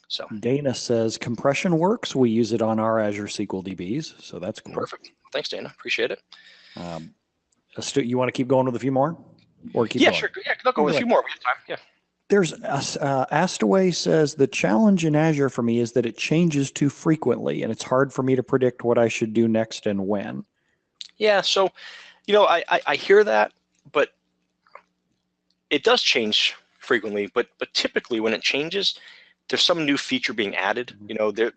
So Dana says compression works. We use it on our Azure SQL DBs, so that's cool. Perfect. Thanks, Dana. Appreciate it. You want to keep going with a few more, or keep going? Sure. Yeah, I'll go with a few more. We have time. Yeah. There's Astaway says the challenge in Azure for me is that it changes too frequently, and it's hard for me to predict what I should do next and when. Yeah. So, I hear that, but it does change frequently. But typically, when it changes, there's some new feature being added.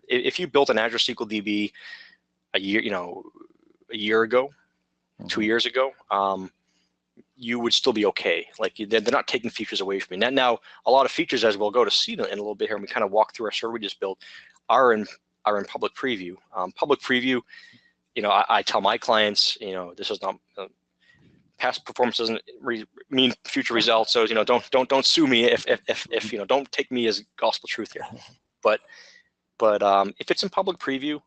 If you built an Azure SQL DB a year ago, 2 years ago, you would still be okay. Like they're not taking features away from you. Now, a lot of features, as we'll go to see in a little bit here, and we kind of walk through our server we just built, are in public preview. Public preview, I tell my clients, this is not past performance doesn't mean future results. So don't sue me if don't take me as gospel truth here. But if it's in public preview,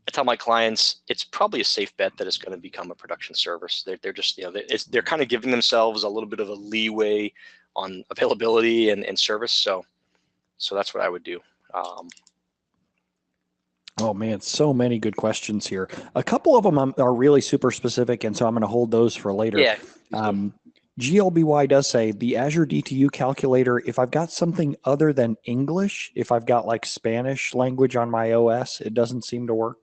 I tell my clients it's probably a safe bet that it's going to become a production service. They're just they're kind of giving themselves a little bit of a leeway on availability and service. So that's what I would do. Oh man, so many good questions here. A couple of them are really super specific, and so I'm going to hold those for later. Yeah. GLBY does say the Azure DTU calculator, if I've got something other than English, if I've got like Spanish language on my OS, it doesn't seem to work.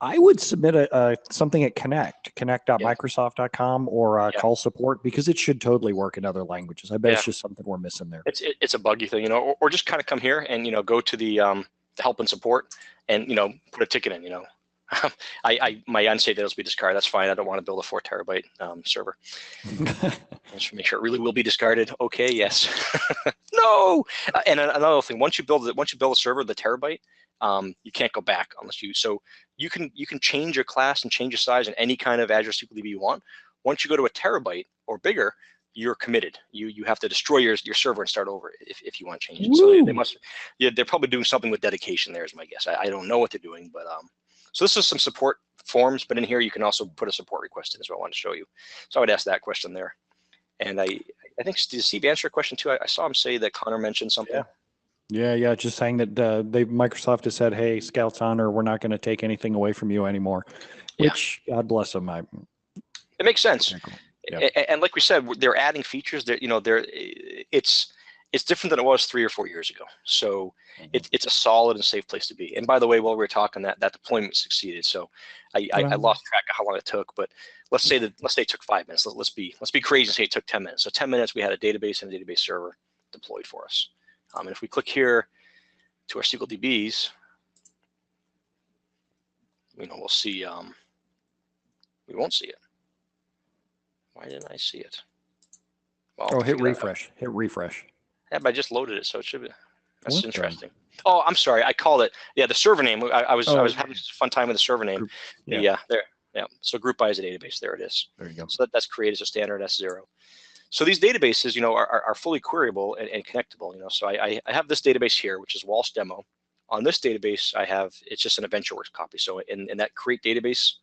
I would submit something at connect.microsoft.com or call support, because it should totally work in other languages. I bet it's just something we're missing there. It's a buggy thing, or just kind of come here and go to the help and support and put a ticket in. My unsafe data will be discarded. That's fine. I don't want to build a 4 terabyte server. Just make sure it really will be discarded. Okay, yes. No. And another thing, once you build a server, the terabyte, you can't go back unless so you can change your class and change your size in any kind of Azure SQL DB you want. Once you go to a terabyte or bigger, you're committed. You have to destroy your server and start over if you want to change it. So they're probably doing something with dedication there is my guess. I don't know what they're doing, but so this is some support forms, but in here you can also put a support request in as well. I want to show you. So I would ask that question there. And I think, did Steve answer a question too? I saw him say that Connor mentioned something. Yeah, just saying that Microsoft has said, hey, Scouts Honor, we're not going to take anything away from you anymore, which God bless them. It makes sense. Yeah. And like we said, they're adding features that, it's different than it was 3 or 4 years ago. So it's a solid and safe place to be. And by the way, while we were talking, that deployment succeeded. So I lost track of how long it took, but let's say it took 5 minutes. Let's be crazy and say it took 10 minutes. So 10 minutes, we had a database and a database server deployed for us. And if we click here to our SQL DBs, we'll see, we won't see it. Why didn't I see it? Well, hit refresh. Hit refresh. Yeah, but I just loaded it, so it should be. That's interesting. Oh, I'm sorry. I called it. Yeah, the server name. I was having a fun time with the server name. Yeah, there. Yeah, so GroupBy is a database. There it is. There you go. So that's created as a standard S0. So these databases, are fully queryable and connectable. So I have this database here, which is Walsh demo. On this database, it's just an AdventureWorks copy. So in that create database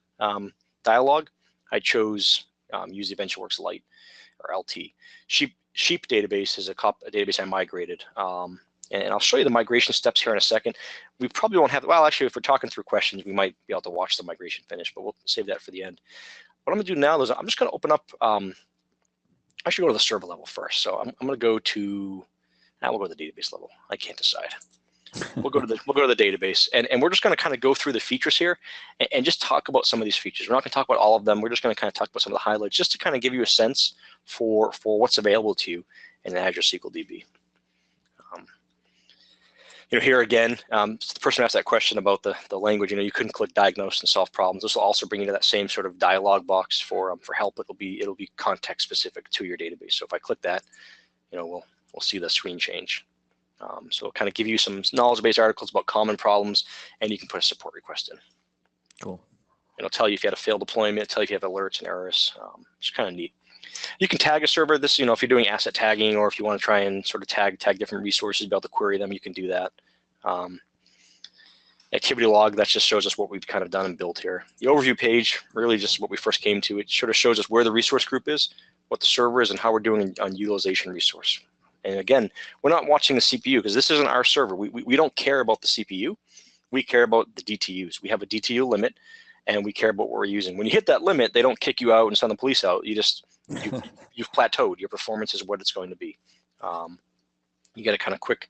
dialog, I chose use the AdventureWorks Lite or LT. Sheep database is a database I migrated. And I'll show you the migration steps here in a second. We probably won't have, well, actually, if we're talking through questions, we might be able to watch the migration finish, but we'll save that for the end. What I'm gonna do now is I'm just gonna open up, I should go to the server level first. So I'm gonna go to, now we'll go to the database level. I can't decide. We'll go to the database, and we're just gonna kind of go through the features here and just talk about some of these features. We're not gonna talk about all of them. We're just gonna kind of talk about some of the highlights, just to kind of give you a sense for what's available to you in Azure SQL DB. Here again, so the person asked that question about the language. You couldn't click diagnose and solve problems. This will also bring you to that same sort of dialog box for help. It'll be context specific to your database. So if I click that, we'll see the screen change. So it'll kind of give you some knowledge-based articles about common problems, and you can put a support request in. Cool. It'll tell you if you had a failed deployment, tell you if you have alerts and errors. It's kind of neat. You can tag a server. This, if you're doing asset tagging, or if you want to try and sort of tag different resources, be able to query them, you can do that. Activity log, that just shows us what we've kind of done and built here. The overview page, really just what we first came to. It sort of shows us where the resource group is, what the server is, and how we're doing on utilization resource. And again, we're not watching the CPU because this isn't our server. We don't care about the CPU. We care about the DTUs. We have a DTU limit, and we care about what we're using. When you hit that limit, they don't kick you out and send the police out. You've plateaued. Your performance is what it's going to be. You get a kind of quick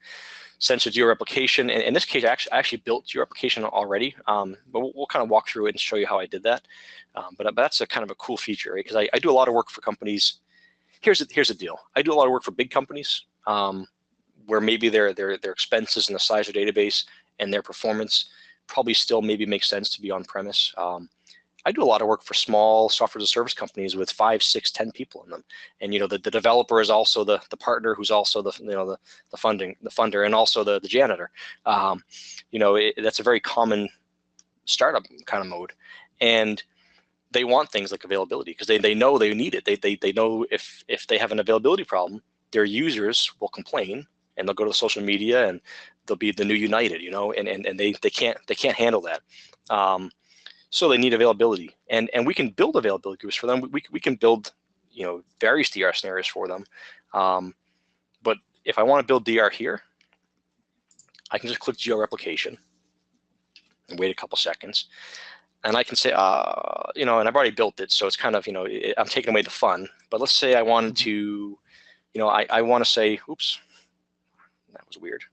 sense of your application. And in this case, I actually built your application already, but we'll kind of walk through it and show you how I did that. But that's a kind of a cool feature, right? Because I do a lot of work for companies. Here's the deal. I do a lot of work for big companies where maybe their expenses and the size of database and their performance probably still maybe makes sense to be on premise. I do a lot of work for small software as a service companies with 5, 6, 10 people in them, and the developer is also the partner, who's also the funder, and also the janitor. That's a very common startup kind of mode, and they want things like availability because they know they need it. They know if they have an availability problem, their users will complain, and they'll go to social media, and they'll be the new United, and they can't handle that. So they need availability, and we can build availability groups for them. We can build various DR scenarios for them. But if I want to build DR here, I can just click Geo replication and wait a couple seconds, and I can say, and I've already built it, so it's kind of I'm taking away the fun. But let's say I wanted to, I want to say, oops, that was weird.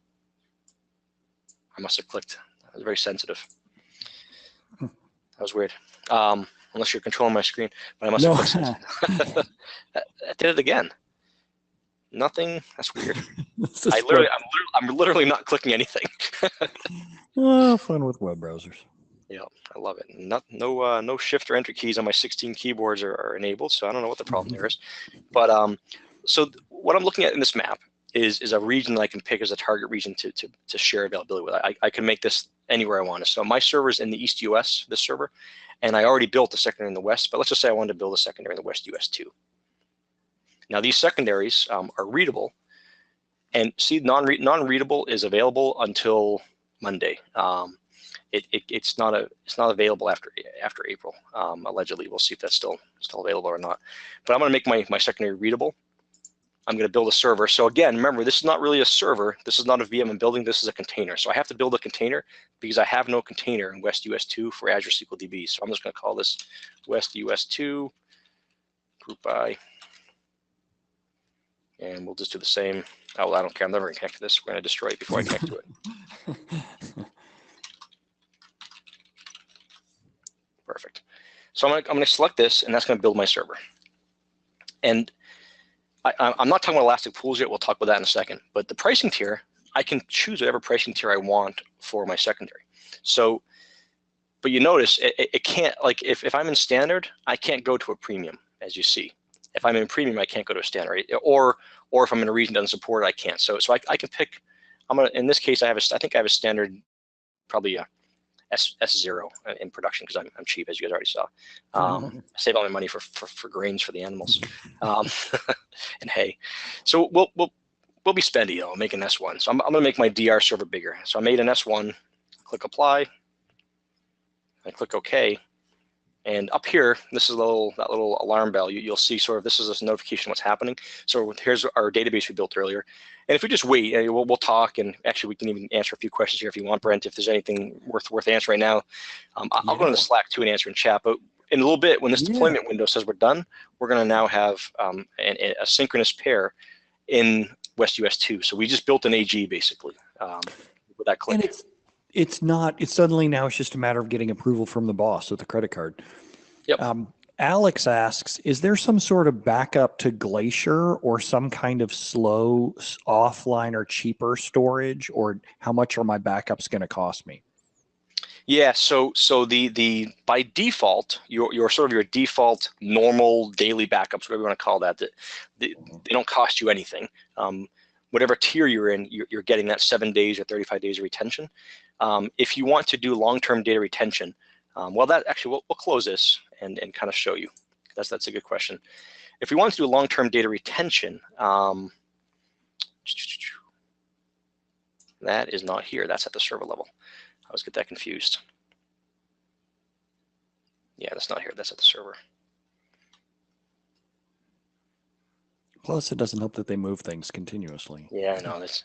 I must have clicked. That was very sensitive. That was weird. Unless you're controlling my screen, but I must have clicked. I did it again. Nothing. That's weird. I'm literally not clicking anything. Fun with web browsers. Yeah, I love it. No shift or enter keys on my 16 keyboards are enabled, so I don't know what the problem there is. But so what I'm looking at in this map is a region that I can pick as a target region to share availability with. I can make this anywhere I want to. So my server's in the East US, this server, and I already built a secondary in the West, but let's just say I wanted to build a secondary in the West US too. Now these secondaries are readable, and see, non-readable is available until Monday. It's not available after April, allegedly. We'll see if that's still available or not. But I'm going to make my secondary readable. I'm going to build a server. So again, remember, this is not really a server. This is not a VM I'm building. This is a container. So I have to build a container because I have no container in West US 2 for Azure SQL DB. So I'm just going to call this West US 2 GroupBy. And we'll just do the same. Oh, I don't care. I'm never going to connect to this. We're going to destroy it before I connect to it. Perfect. So I'm going to select this, and that's going to build my server. And I'm not talking about elastic pools yet. We'll talk about that in a second. But the pricing tier, I can choose whatever pricing tier I want for my secondary. So, but you notice it can't, like if I'm in standard, I can't go to a premium, as you see. If I'm in premium, I can't go to a standard, or if I'm in a region that doesn't support it, I can't. So I can pick. In this case, I think I have a standard, probably S0 in production because I'm cheap, as you guys already saw. I save all my money for grains for the animals and hay. So we'll be spendy, you know, make an S1. So I'm going to make my DR server bigger. So I made an S1, click apply, I click OK. And up here, this is that little alarm bell. You'll see sort of this is a notification of what's happening. So here's our database we built earlier. And if we just wait, we'll talk, and actually we can even answer a few questions here if you want, Brent, if there's anything worth answering right now. I'll go into Slack too and answer in chat. But in a little bit, when this deployment window says we're done, we're going to now have a synchronous pair in WestUS 2. So we just built an AG basically with that click. And it's suddenly now it's just a matter of getting approval from the boss with the credit card. Yep. Alex asks, is there some sort of backup to Glacier or some kind of slow offline or cheaper storage, or how much are my backups going to cost me? Yeah, so the by default, your sort of your default normal daily backups, whatever you want to call that, they don't cost you anything. Whatever tier you're in, you're getting that 7 days or 35 days of retention. If you want to do long-term data retention, well, that actually we'll close this and kind of show you. That's a good question. If we want to do long-term data retention, that is not here. That's at the server level. I always get that confused. Yeah, that's not here. That's at the server. Plus, it doesn't help that they move things continuously. Yeah, I know. That's,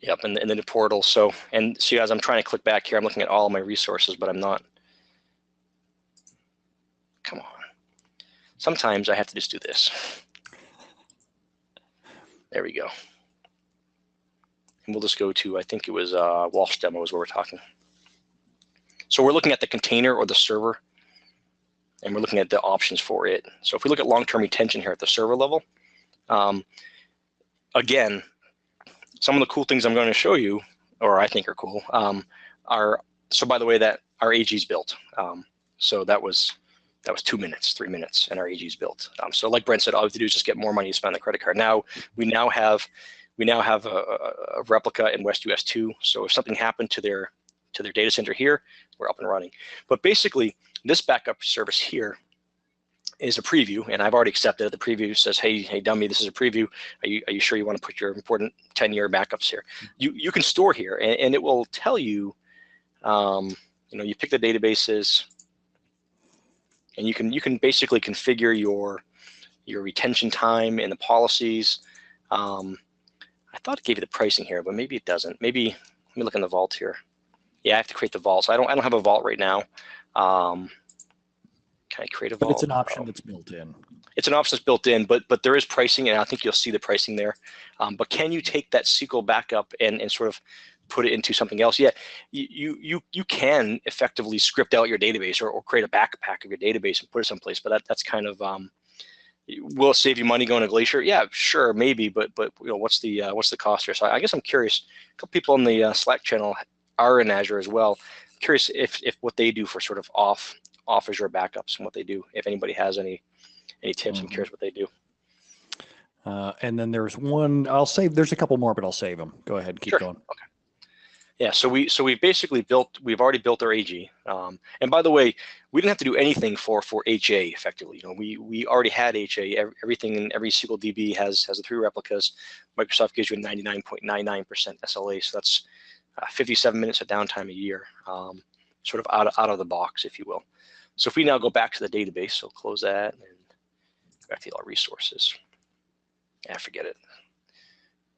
yep, and then the portal. So, and see, as I'm trying to click back here, I'm looking at all of my resources, but I'm not. Come on. Sometimes I have to just do this. There we go. And we'll just go to, I think it was Walsh demo is where we're talking. So we're looking at the container or the server, and we're looking at the options for it. So if we look at long-term retention here at the server level, again, some of the cool things I'm going to show you, or I think are cool, are, so by the way, that our AG is built. So that was 2 minutes, 3 minutes, and our AG is built. So like Brent said, all we have to do is just get more money to spend on the credit card. Now we now have a replica in WestUS 2. So if something happened to their data center here, we're up and running. But basically, this backup service here is a preview, and I've already accepted it. The preview says, hey dummy, this is a preview. Are you sure you want to put your important 10-year backups here? You can store here, and it will tell you, you pick the databases, and you can basically configure your retention time and the policies. I thought it gave you the pricing here, but maybe it doesn't. Maybe let me look in the vault here. Yeah, I have to create the vault. So I don't have a vault right now. Can I create a vault? But it's an option that's built in. It's an option that's built in, but there is pricing, and I think you'll see the pricing there. But can you take that SQL backup and sort of put it into something else? Yeah, you can effectively script out your database or create a backpack of your database and put it someplace. But that's kind of will it save you money going to Glacier? Yeah, sure, maybe. But what's the cost here? So I guess I'm curious. A couple people on the Slack channel are in Azure as well. I'm curious if what they do for sort of off Azure backups and what they do. If anybody has any tips, I'm curious what they do. And then there's one. There's a couple more, but I'll save them. Go ahead, keep going. Okay. Yeah, so we've basically we've already built our AG. And by the way, we didn't have to do anything for HA effectively. We already had HA. Everything in every SQL DB has the 3 replicas. Microsoft gives you a 99.99% SLA, so that's 57 minutes of downtime a year, sort of out of the box, if you will. So if we now go back to the database, so close that and go back to all resources. Yeah, forget it.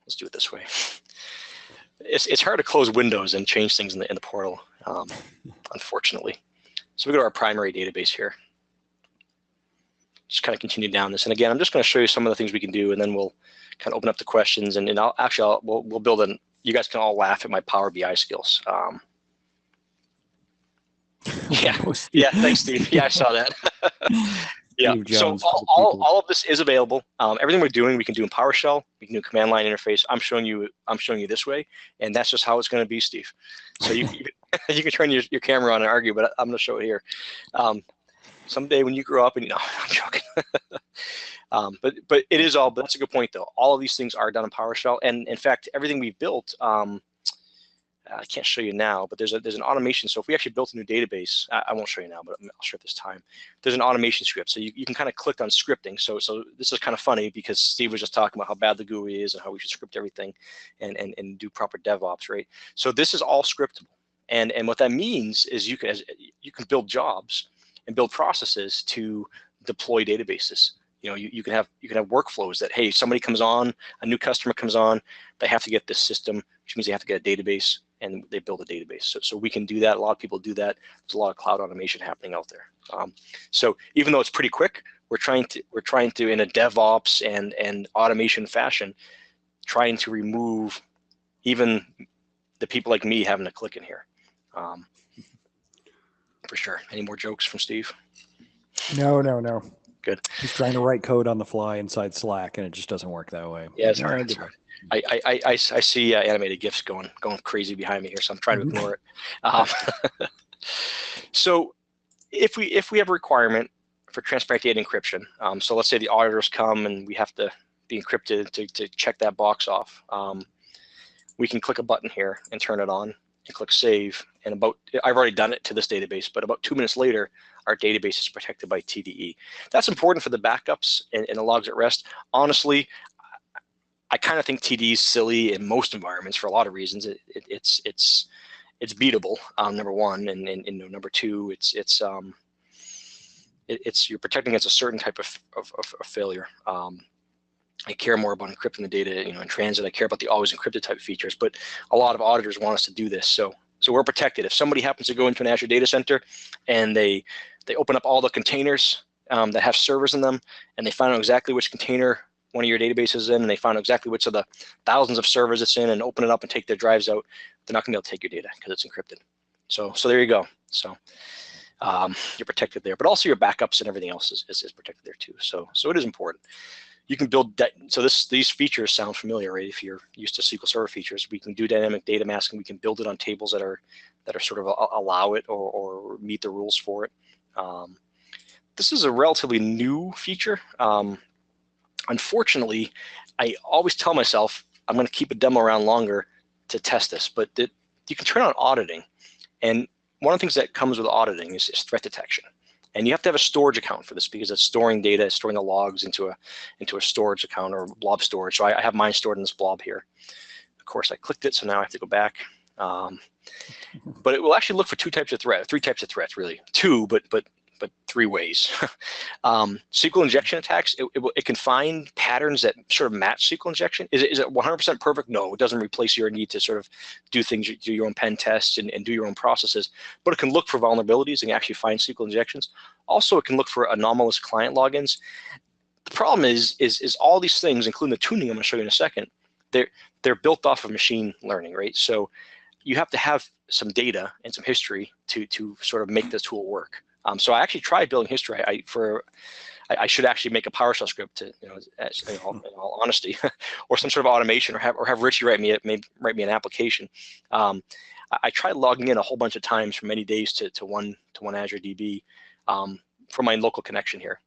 Let's do it this way. It's hard to close windows and change things in the portal, unfortunately. So we go to our primary database here. Just kind of continue down this. And again, I'm just going to show you some of the things we can do, and then we'll kind of open up the questions. And we'll build an. You guys can all laugh at my Power BI skills. Yeah, thanks, Steve. Yeah, I saw that. Yeah, so all of this is available. Everything we're doing, we can do in PowerShell. We can do command line interface. I'm showing you this way, and that's just how it's going to be, Steve. So you can turn your camera on and argue, but I'm going to show it here. Someday when you grow up, and I'm joking. But it is all. But that's a good point, though. All of these things are done in PowerShell, and in fact, everything we've built. I can't show you now, but there's an automation. So if we actually built a new database, I won't show you now, but I'll show it this time. There's an automation script. So you can kind of click on scripting. So this is kind of funny because Steve was just talking about how bad the GUI is and how we should script everything and do proper DevOps, right? So this is all scriptable. And what that means is you can build jobs and build processes to deploy databases. You know, you can have workflows that, hey, somebody comes on, a new customer comes on, they have to get this system, which means they have to get a database, and they build a database. So we can do that. A lot of people do that. There's a lot of cloud automation happening out there. So even though it's pretty quick, we're trying to in a DevOps and automation fashion, trying to remove even the people like me having to click in here. For sure. Any more jokes from Steve? No. Good. He's trying to write code on the fly inside Slack, and it just doesn't work that way. Yeah, it's hard. It's hard. I see animated GIFs going crazy behind me here, so I'm trying to ignore it. So if we have a requirement for transparent data encryption, so let's say the auditors come and we have to be encrypted to check that box off, we can click a button here and turn it on and click save. And I've already done it to this database, but about 2 minutes later, our database is protected by TDE. That's important for the backups and the logs at rest. Honestly, I kind of think TDE is silly in most environments for a lot of reasons. It's beatable, number one, and number two, it's you're protecting against a certain type of failure. I care more about encrypting the data, in transit. I care about the always encrypted type features, but a lot of auditors want us to do this. So we're protected. If somebody happens to go into an Azure data center and they open up all the containers that have servers in them, and they find out exactly which container one of your databases is in, and they find out exactly which of the thousands of servers it's in, and open it up and take their drives out, they're not gonna be able to take your data because it's encrypted. So there you go. So you're protected there, but also your backups and everything else is protected there too. So it is important. You can build these features sound familiar, right? If you're used to SQL Server features, we can do dynamic data masking. We can build it on tables that are sort of allow it or meet the rules for it. This is a relatively new feature. Unfortunately, I always tell myself I'm going to keep a demo around longer to test this, but you can turn on auditing, and one of the things that comes with auditing is threat detection. And you have to have a storage account for this because it's storing data, it's storing the logs into a storage account or blob storage. So I have mine stored in this blob here. Of course, I clicked it, so now I have to go back. But it will actually look for three types of threats, really. Two, but three ways. SQL injection attacks, it can find patterns that sort of match SQL injection. Is it 100% perfect? No, it doesn't replace your need to sort of do things, do your own pen tests and do your own processes, but it can look for vulnerabilities and actually find SQL injections. Also, it can look for anomalous client logins. The problem is all these things, including the tuning I'm gonna show you in a second, they're built off of machine learning, right? So you have to have some data and some history to sort of make the tool work. So I actually tried building history. I should actually make a PowerShell script to, in all honesty, or some sort of automation, or have Richie write me an application. I tried logging in a whole bunch of times for many days to one Azure DB from my local connection here.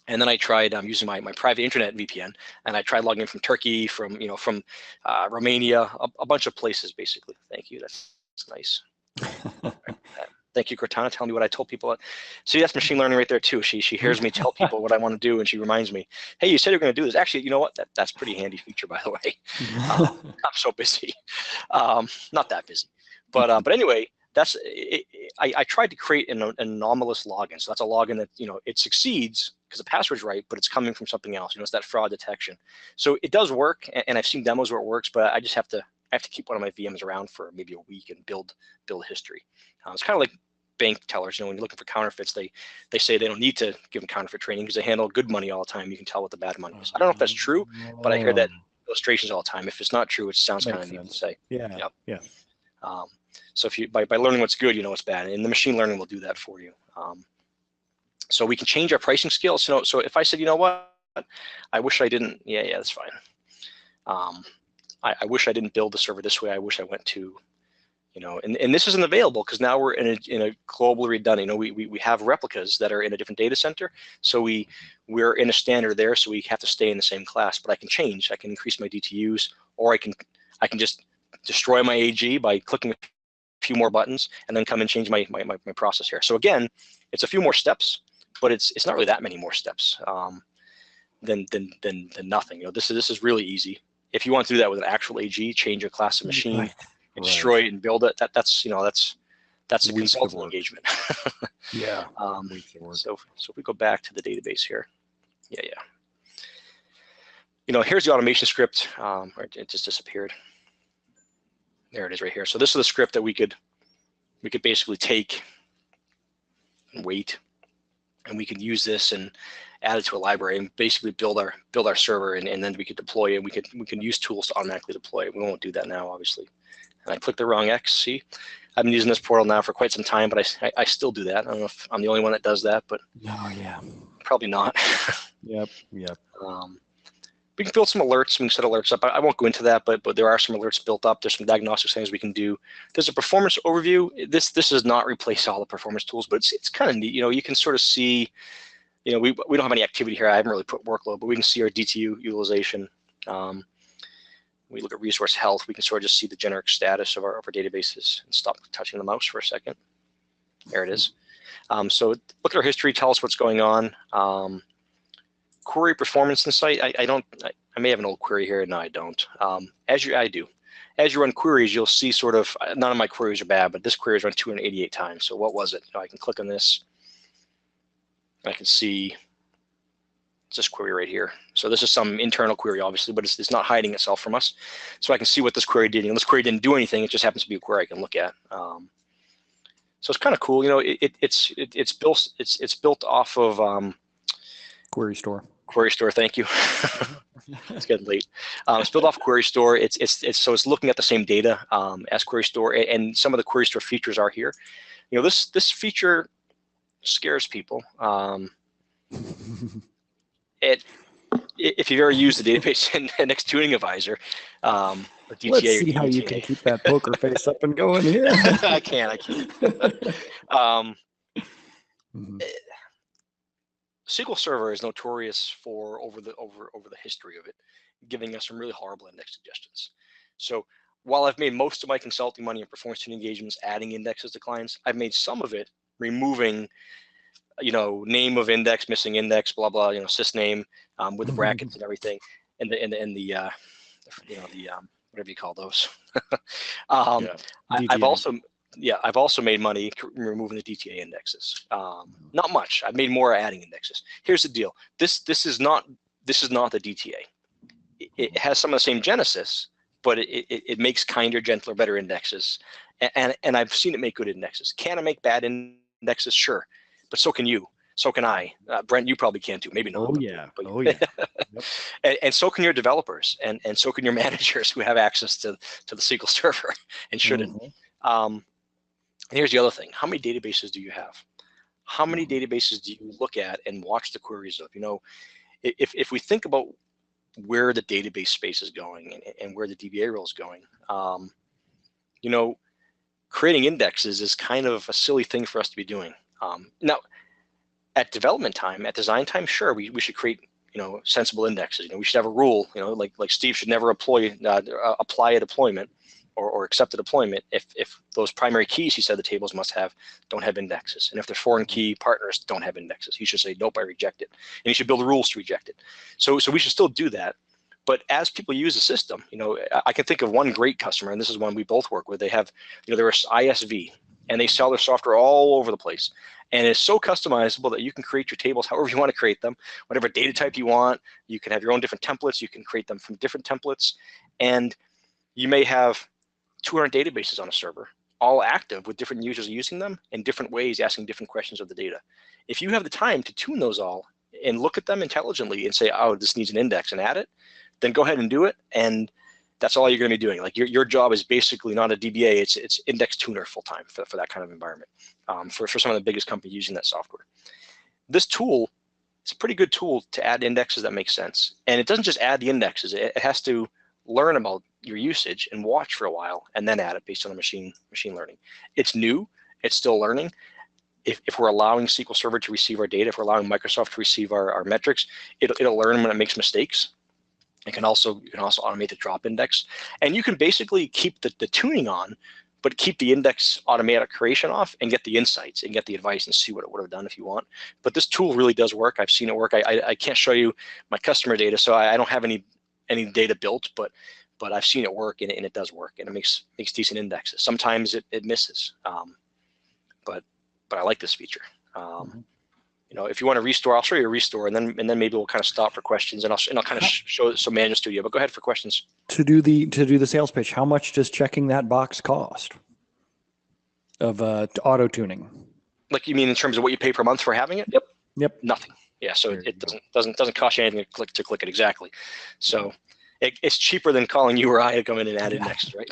And then I tried using my private internet VPN, and I tried logging in from Turkey, from Romania, a bunch of places basically. Thank you. That's nice. Thank you, Cortana, telling me what I told people. See, that's machine learning right there too. She hears me tell people what I want to do, and she reminds me, hey, you said you're going to do this. Actually, you know what? That's a pretty handy feature, by the way. I'm so busy. Not that busy. But anyway, that's it. I tried to create an anomalous login. So that's a login that, it succeeds because the password's right, but it's coming from something else. It's that fraud detection. So it does work, and I've seen demos where it works, but I just have to keep one of my VMs around for maybe a week and build history. It's kind of like bank tellers. When you're looking for counterfeits, they say they don't need to give them counterfeit training because they handle good money all the time. You can tell what the bad money is. I don't know if that's true, but I hear that in illustrations all the time. If it's not true, it sounds kind of neat to say. Yeah. Yep. So if you by learning what's good, you know what's bad, and the machine learning will do that for you. So we can change our pricing scales. So if I said, you know what, I wish I didn't. Yeah, that's fine. I wish I didn't build the server this way. I wish I went to, and this isn't available because now we're in a globally redundant. We have replicas that are in a different data center, so we're in a standard there, so we have to stay in the same class. But I can change. I can increase my DTUs, or I can just destroy my AG by clicking a few more buttons, and then come and change my process here. So again, it's a few more steps, but it's not really that many more steps than nothing. This is really easy. If you want to do that with an actual AG, change your class of machine, and destroy it and build it. That's a consulting engagement. Yeah. So if we go back to the database here, here's the automation script. It just disappeared. There it is right here. So this is the script that we could basically take and wait, and we can use this and add it to a library and basically build our server, and then we could deploy it. We can use tools to automatically deploy it. We won't do that now, obviously. And I clicked the wrong X. See, I've been using this portal now for quite some time, but I still do that. I don't know if I'm the only one that does that, but probably not. Yep. We can build some alerts. We can set alerts up. I won't go into that, but there are some alerts built up. There's some diagnostics things we can do. There's a performance overview. This does not replace all the performance tools, but it's kind of neat. You can sort of see. We don't have any activity here. I haven't really put workload, but we can see our DTU utilization. We look at resource health. We can sort of just see the generic status of our databases and stop touching the mouse for a second. There it is. So look at our history. Tell us what's going on. Query performance insight. I may have an old query here. No, I don't. I do. As you run queries, you'll see sort of, none of my queries are bad, but this query is run 288 times. So what was it? I can click on this. I can see it's this query right here. So this is some internal query, obviously, but it's not hiding itself from us. So I can see what this query did. And this query didn't do anything. It just happens to be a query I can look at. So it's kind of cool. It's built off of Query store. Query store. Thank you. It's getting late. It's built off Query Store. So it's looking at the same data as Query Store, and some of the Query Store features are here. This feature scares people. If you've ever used the database index tuning advisor, or DTA, let's see how you can keep that poker face up and going here. I can't. SQL Server is notorious for over the history of it, giving us some really horrible index suggestions. So while I've made most of my consulting money in performance tuning engagements adding indexes to clients, I've made some of it removing, name of index, missing index, blah blah, sysname with the brackets and everything, and the whatever you call those. I've also made money removing the DTA indexes. Not much. I've made more adding indexes. Here's the deal. This is not the DTA. It has some of the same genesis, but it makes kinder, gentler, better indexes. And I've seen it make good indexes. Can it make bad indexes? Sure, but so can you. So can I. Brent, you probably can too. Maybe not. Oh yeah. Yep. And so can your developers, and so can your managers who have access to the SQL Server and shouldn't. And here's the other thing. How many databases do you have? How many databases do you look at and watch the queries of? If we think about where the database space is going and where the DBA role is going, creating indexes is kind of a silly thing for us to be doing. Now, at development time, at design time, sure, we should create sensible indexes. We should have a rule. Like Steve should never apply a deployment or accept a deployment if those primary keys he said the tables must have don't have indexes, and if their foreign key partners don't have indexes, he should say nope, I reject it, and he should build rules to reject it. So we should still do that. But as people use the system, I can think of one great customer, and this is one we both work with. They have, they're a ISV, and they sell their software all over the place. And it's so customizable that you can create your tables however you want to create them, whatever data type you want. You can have your own different templates. You can create them from different templates. And you may have 200 databases on a server, all active with different users using them in different ways, asking different questions of the data. If you have the time to tune those all and look at them intelligently and say, oh, this needs an index, and add it, then go ahead and do it. And that's all you're going to be doing. Like your job is basically not a DBA, it's index tuner full time for that kind of environment, for some of the biggest companies using that software. This tool is a pretty good tool to add indexes that make sense. And it doesn't just add the indexes, it has to learn about your usage and watch for a while and then add it based on the machine learning. It's new, it's still learning. If we're allowing SQL Server to receive our data, if we're allowing Microsoft to receive our metrics, it'll learn when it makes mistakes. You can also automate the drop index, and you can basically keep the tuning on, but keep the index automatic creation off and get the insights and get the advice and see what it would have done if you want. But this tool really does work. I've seen it work. I can't show you my customer data, so I don't have any data built, but I've seen it work, and it does work, and it makes decent indexes. Sometimes it misses, but I like this feature. You know, if you want to restore, I'll show you a restore, and then maybe we'll kind of stop for questions, and I'll kind of show some Manual Studio. But go ahead for questions. To do the sales pitch, how much does checking that box cost of auto tuning? Like, you mean in terms of what you pay per month for having it? Yep. Nothing. Yeah. So it doesn't cost you anything to click it exactly. So it's cheaper than calling you or I to come in and add indexes, right?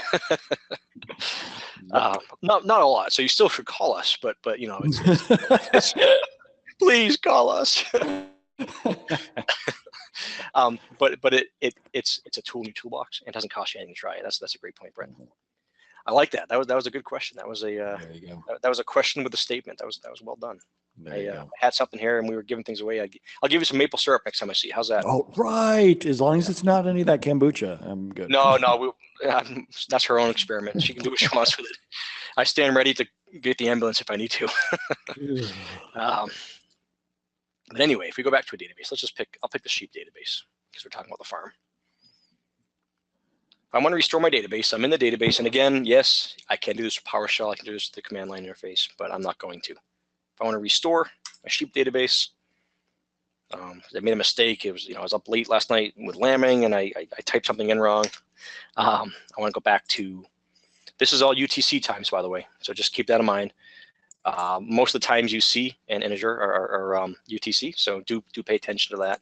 Not a lot. So you still should call us, but you know, it's please call us. But it's a tool in your toolbox, and it doesn't cost you anything to try it. That's a great point, Brent. I like that. That was a good question. That was that was a question with a statement. That was well done. I had something here, and we were giving things away. I'll give you some maple syrup next time I see you. How's that? Oh, right. As long as it's not any of that kombucha, I'm good. No, that's her own experiment. She can do what she wants with it. I stand ready to get the ambulance if I need to. But anyway, if we go back to a database, I'll pick the sheep database because we're talking about the farm. If I want to restore my database, I'm in the database. And again, yes, I can do this with PowerShell. I can do this with the command line interface, but I'm not going to. If I want to restore my sheep database, I made a mistake. It was, I was up late last night with lambing, and I typed something in wrong. I want to go back to, this is all UTC times, by the way. So just keep that in mind. Most of the times you see in Azure are UTC, so do pay attention to that.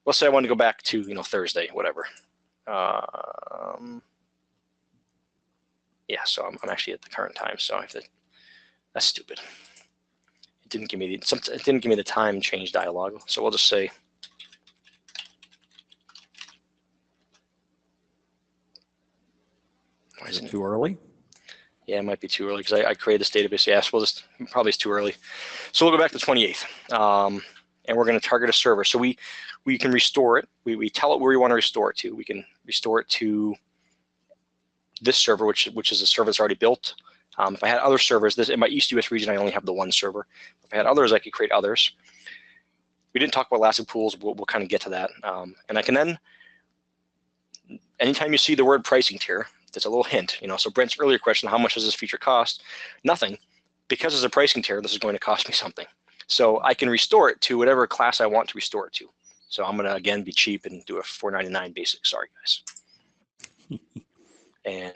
Let's say I want to go back to Thursday, whatever. Yeah, so I'm actually at the current time, so I have to. That's stupid. It didn't give me the time change dialog, so we'll just say. Why is it too early? Yeah, it might be too early because I created this database. Yes, probably it's too early. So we'll go back to the 28th, and we're going to target a server. So we can restore it. We tell it where we want to restore it to. We can restore it to this server, which is a server that's already built. If I had other servers, in my East US region, I only have the one server. If I had others, I could create others. We didn't talk about elastic pools. We'll kind of get to that. And I can then, anytime you see the word pricing tier, that's a little hint. So Brent's earlier question, how much does this feature cost? Nothing. Because it's a pricing tier, this is going to cost me something. So I can restore it to whatever class I want to restore it to. So I'm going to, again, be cheap and do a $4.99 basic. Sorry, guys. And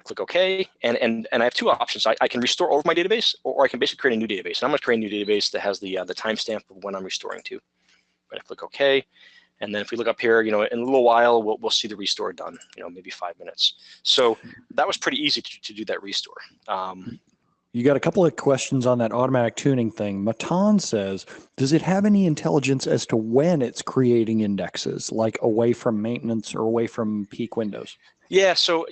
click OK. And I have two options. I can restore all of my database, or I can basically create a new database. And I'm going to create a new database that has the timestamp of when I'm restoring to. But I click OK. And then if we look up here, in a little while, we'll see the restore done, maybe 5 minutes. So that was pretty easy to do that restore. You got a couple of questions on that automatic tuning thing. Matan says, does it have any intelligence as to when it's creating indexes, like away from maintenance or away from peak windows? Yeah, so,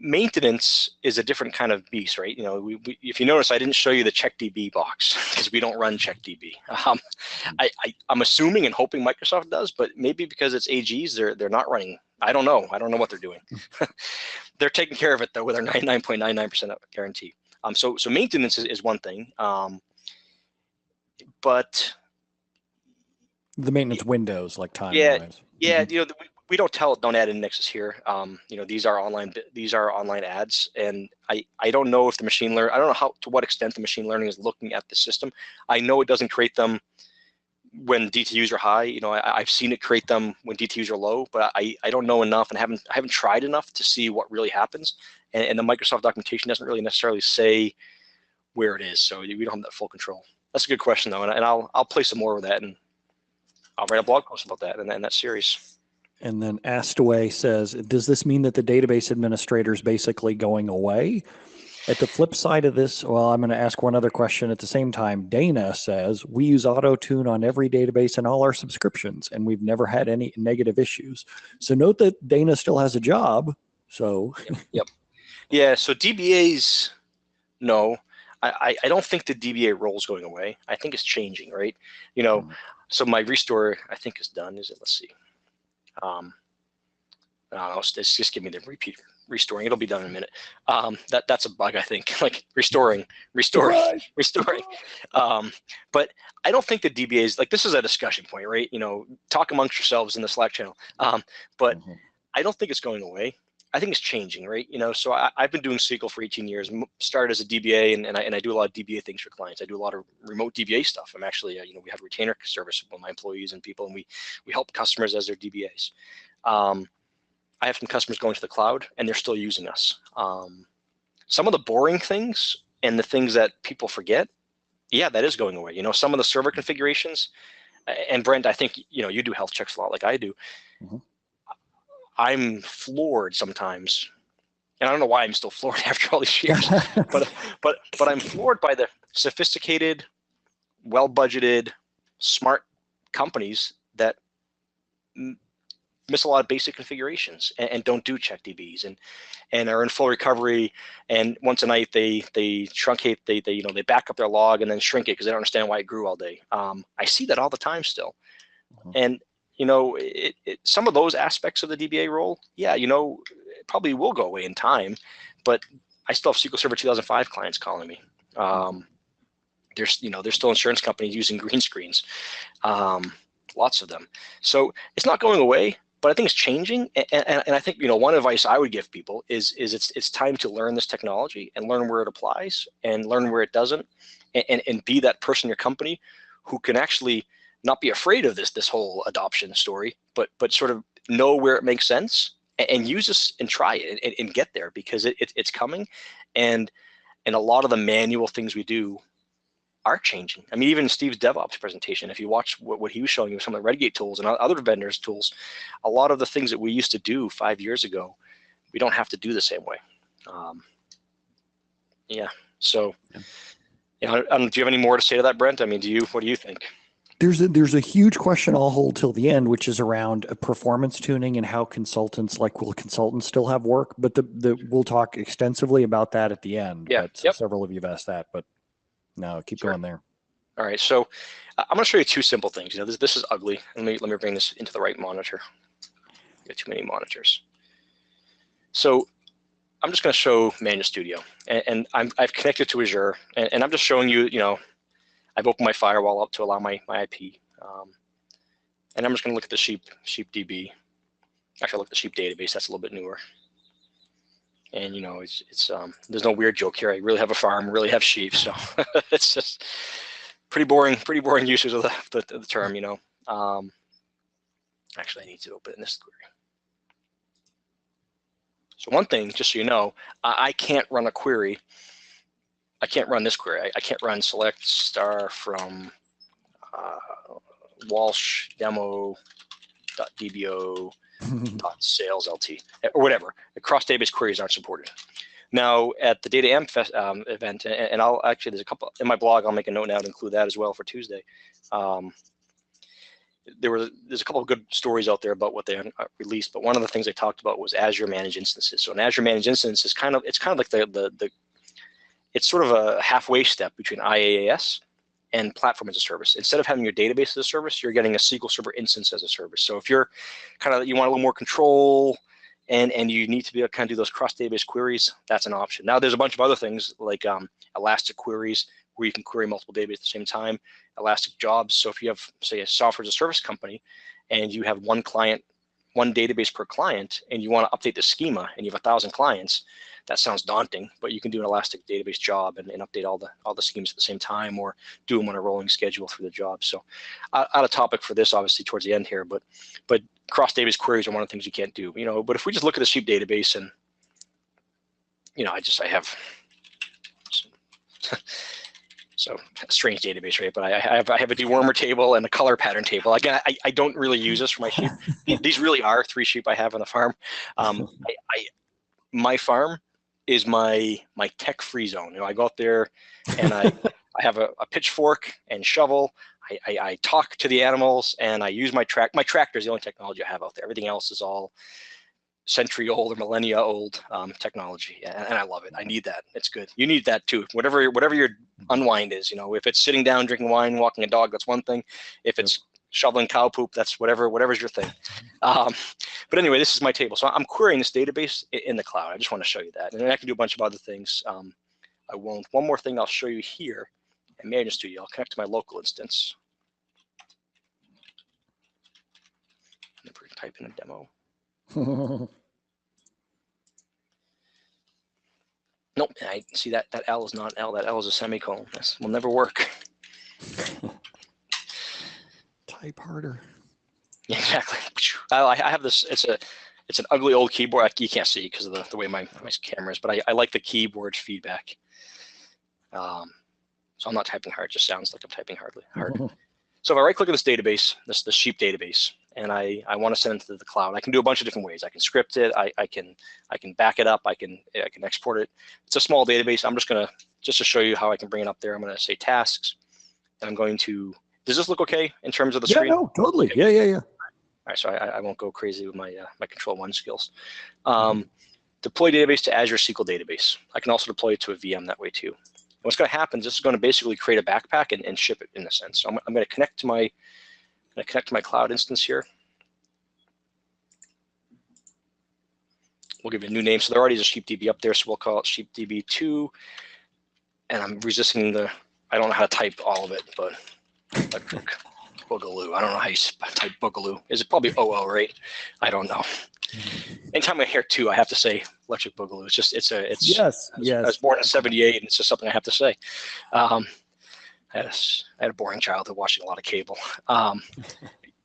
maintenance is a different kind of beast, right? If you notice, I didn't show you the CheckDB box because we don't run CheckDB. I'm assuming and hoping Microsoft does, but maybe because it's AGs, they're not running. I don't know. I don't know what they're doing. They're taking care of it, though, with our 99.99% guarantee. So maintenance is one thing, but the maintenance windows, like time-wise. Yeah, we don't tell it don't add indexes here. These are online ads, and I don't know if the machine learning. I don't know to what extent the machine learning is looking at the system. I know it doesn't create them when DTUs are high. I've seen it create them when DTUs are low, but I don't know enough, and I haven't tried enough to see what really happens. And the Microsoft documentation doesn't really necessarily say where it is, so we don't have that full control. That's a good question though, and I'll play some more with that, and I'll write a blog post about that and that series. And then Astaway says, does this mean that the database administrator is basically going away? At the flip side of this, well, I'm going to ask one other question at the same time. Dana says, we use auto-tune on every database and all our subscriptions, and we've never had any negative issues. So note that Dana still has a job. So Yep. Yeah, so DBAs, no. I don't think the DBA role is going away. I think it's changing, right? So my restore, I think, is done. Is it? Let's see. I don't know, it's just give me the restoring. It'll be done in a minute. That's a bug, I think, like restoring. But I don't think the DBAs, like this is a discussion point, right? You know, talk amongst yourselves in the Slack channel. But I don't think it's going away. I think it's changing, right? You know, so I've been doing SQL for 18 years, started as a DBA, and I do a lot of DBA things for clients. I do a lot of remote DBA stuff. I'm actually, you know, we have a retainer service with my employees and people, and we help customers as their DBAs. I have some customers going to the cloud, and they're still using us. Some of the boring things and the things that people forget, yeah, that is going away. You know, some of the server configurations, and Brent, I think, you know, you do health checks a lot like I do. I'm floored sometimes, and I don't know why I'm still floored after all these years, but I'm floored by the sophisticated, well-budgeted, smart companies that miss a lot of basic configurations and don't do check DBs and are in full recovery. And once a night they truncate, they back up their log and then shrink it because they don't understand why it grew all day. I see that all the time still, and you know, some of those aspects of the DBA role, yeah, you know, it probably will go away in time, but I still have SQL Server 2005 clients calling me. There's still insurance companies using green screens, lots of them. So it's not going away, but I think it's changing. And I think, you know, one advice I would give people is it's time to learn this technology and learn where it applies and learn where it doesn't, and be that person in your company who can actually not be afraid of this whole adoption story, but sort of know where it makes sense and use this and try it and get there, because it's coming, and a lot of the manual things we do are changing. I mean, even Steve's DevOps presentation, if you watch what he was showing you with some of the Redgate tools and other vendors' tools, a lot of the things that we used to do 5 years ago, we don't have to do the same way. Yeah. So, you know, do you have any more to say to that, Brent? I mean, what do you think? There's a huge question I'll hold till the end, which is around performance tuning and how consultants, like, will consultants still have work? But we'll talk extensively about that at the end. Yeah. But several of you have asked that, but no, keep going there. All right. So I'm going to show you two simple things. You know, this is ugly. Let me bring this into the right monitor. Got too many monitors. So I'm just going to show Manual Studio, and I've connected to Azure, and I'm just showing you, you know, I've opened my firewall up to allow my IP, and I'm just going to look at the sheep DB. Actually, I'll look at the sheep database. That's a little bit newer. And you know, it's there's no weird joke here. I really have a farm, really have sheep, so it's just pretty boring usage of the term, you know. Actually, I need to open it in this query. So one thing, just so you know, I can't run a query. I can't run this query. I can't run select star from Walsh demo.dbo.sales LT or whatever. The cross database queries aren't supported. Now at the Data Amp event, and I'll actually, there's a couple in my blog, I'll make a note now to include that as well for Tuesday. There's a couple of good stories out there about what they released, but one of the things they talked about was Azure Managed Instances. So an Azure Managed Instance is kind of like it's sort of a halfway step between IaaS and platform as a service. Instead of having your database as a service, you're getting a SQL Server instance as a service. So if you're you want a little more control and you need to be able to kind of do those cross database queries, that's an option. Now there's a bunch of other things like elastic queries, where you can query multiple databases at the same time, elastic jobs. So if you have, say, a software as a service company and you have one database per client, and you want to update the schema and you have 1,000 clients, that sounds daunting, but you can do an elastic database job and update all the schemas at the same time, or do them on a rolling schedule through the job. So out of topic for this, obviously, towards the end here, but cross database queries are one of the things you can't do, you know. But if we just look at the sheep database, and you know, I have so a strange database, right? But I have a dewormer table and a color pattern table. Again, I don't really use this for my sheep. These really are 3 sheep I have on the farm. My farm is my tech-free zone. You know, I go out there and I have a pitchfork and shovel. I talk to the animals, and I use my tractor. My tractor is the only technology I have out there. Everything else is all century-old or millennia-old technology, and I love it. I need that. It's good. You need that too. Whatever your unwind is, you know, if it's sitting down, drinking wine, walking a dog, that's one thing. If it's shoveling cow poop, that's whatever's your thing. But anyway, this is my table. So I'm querying this database in the cloud. I just want to show you that. And then I can do a bunch of other things. I won't. One more thing I'll show you here in Management Studio. I'll connect to my local instance. Type in a demo. Nope, I see that L is not L. That L is a semicolon. This will never work. Type harder. Yeah, exactly. I have this. It's an ugly old keyboard. You can't see because of the way my camera is, but I like the keyboard feedback. So I'm not typing hard. It just sounds like I'm typing hard. So if I right click on this database, the sheep database, and I want to send it to the cloud, I can do a bunch of different ways. I can script it. I can back it up. I can export it. It's a small database. I'm just to show you how I can bring it up there. I'm going to say tasks, and I'm going to. Does this look okay in terms of the screen? Yeah, no, totally. Okay. Yeah. All right, so I won't go crazy with my my Control-1 skills. Deploy database to Azure SQL Database. I can also deploy it to a VM that way too. And what's going to happen is this is going to basically create a backpack and ship it in a sense. So I'm going to connect to my cloud instance here. We'll give it a new name. So there already is a sheepdb up there, so we'll call it sheepdb2. And I'm resisting I don't know how to type all of it, but Boogaloo. I don't know how you type Boogaloo. Is it probably OO, right? I don't know. Anytime I hear 2, I have to say Electric Boogaloo. Yes. I was born in '78, and it's just something I have to say. I had a boring childhood watching a lot of cable.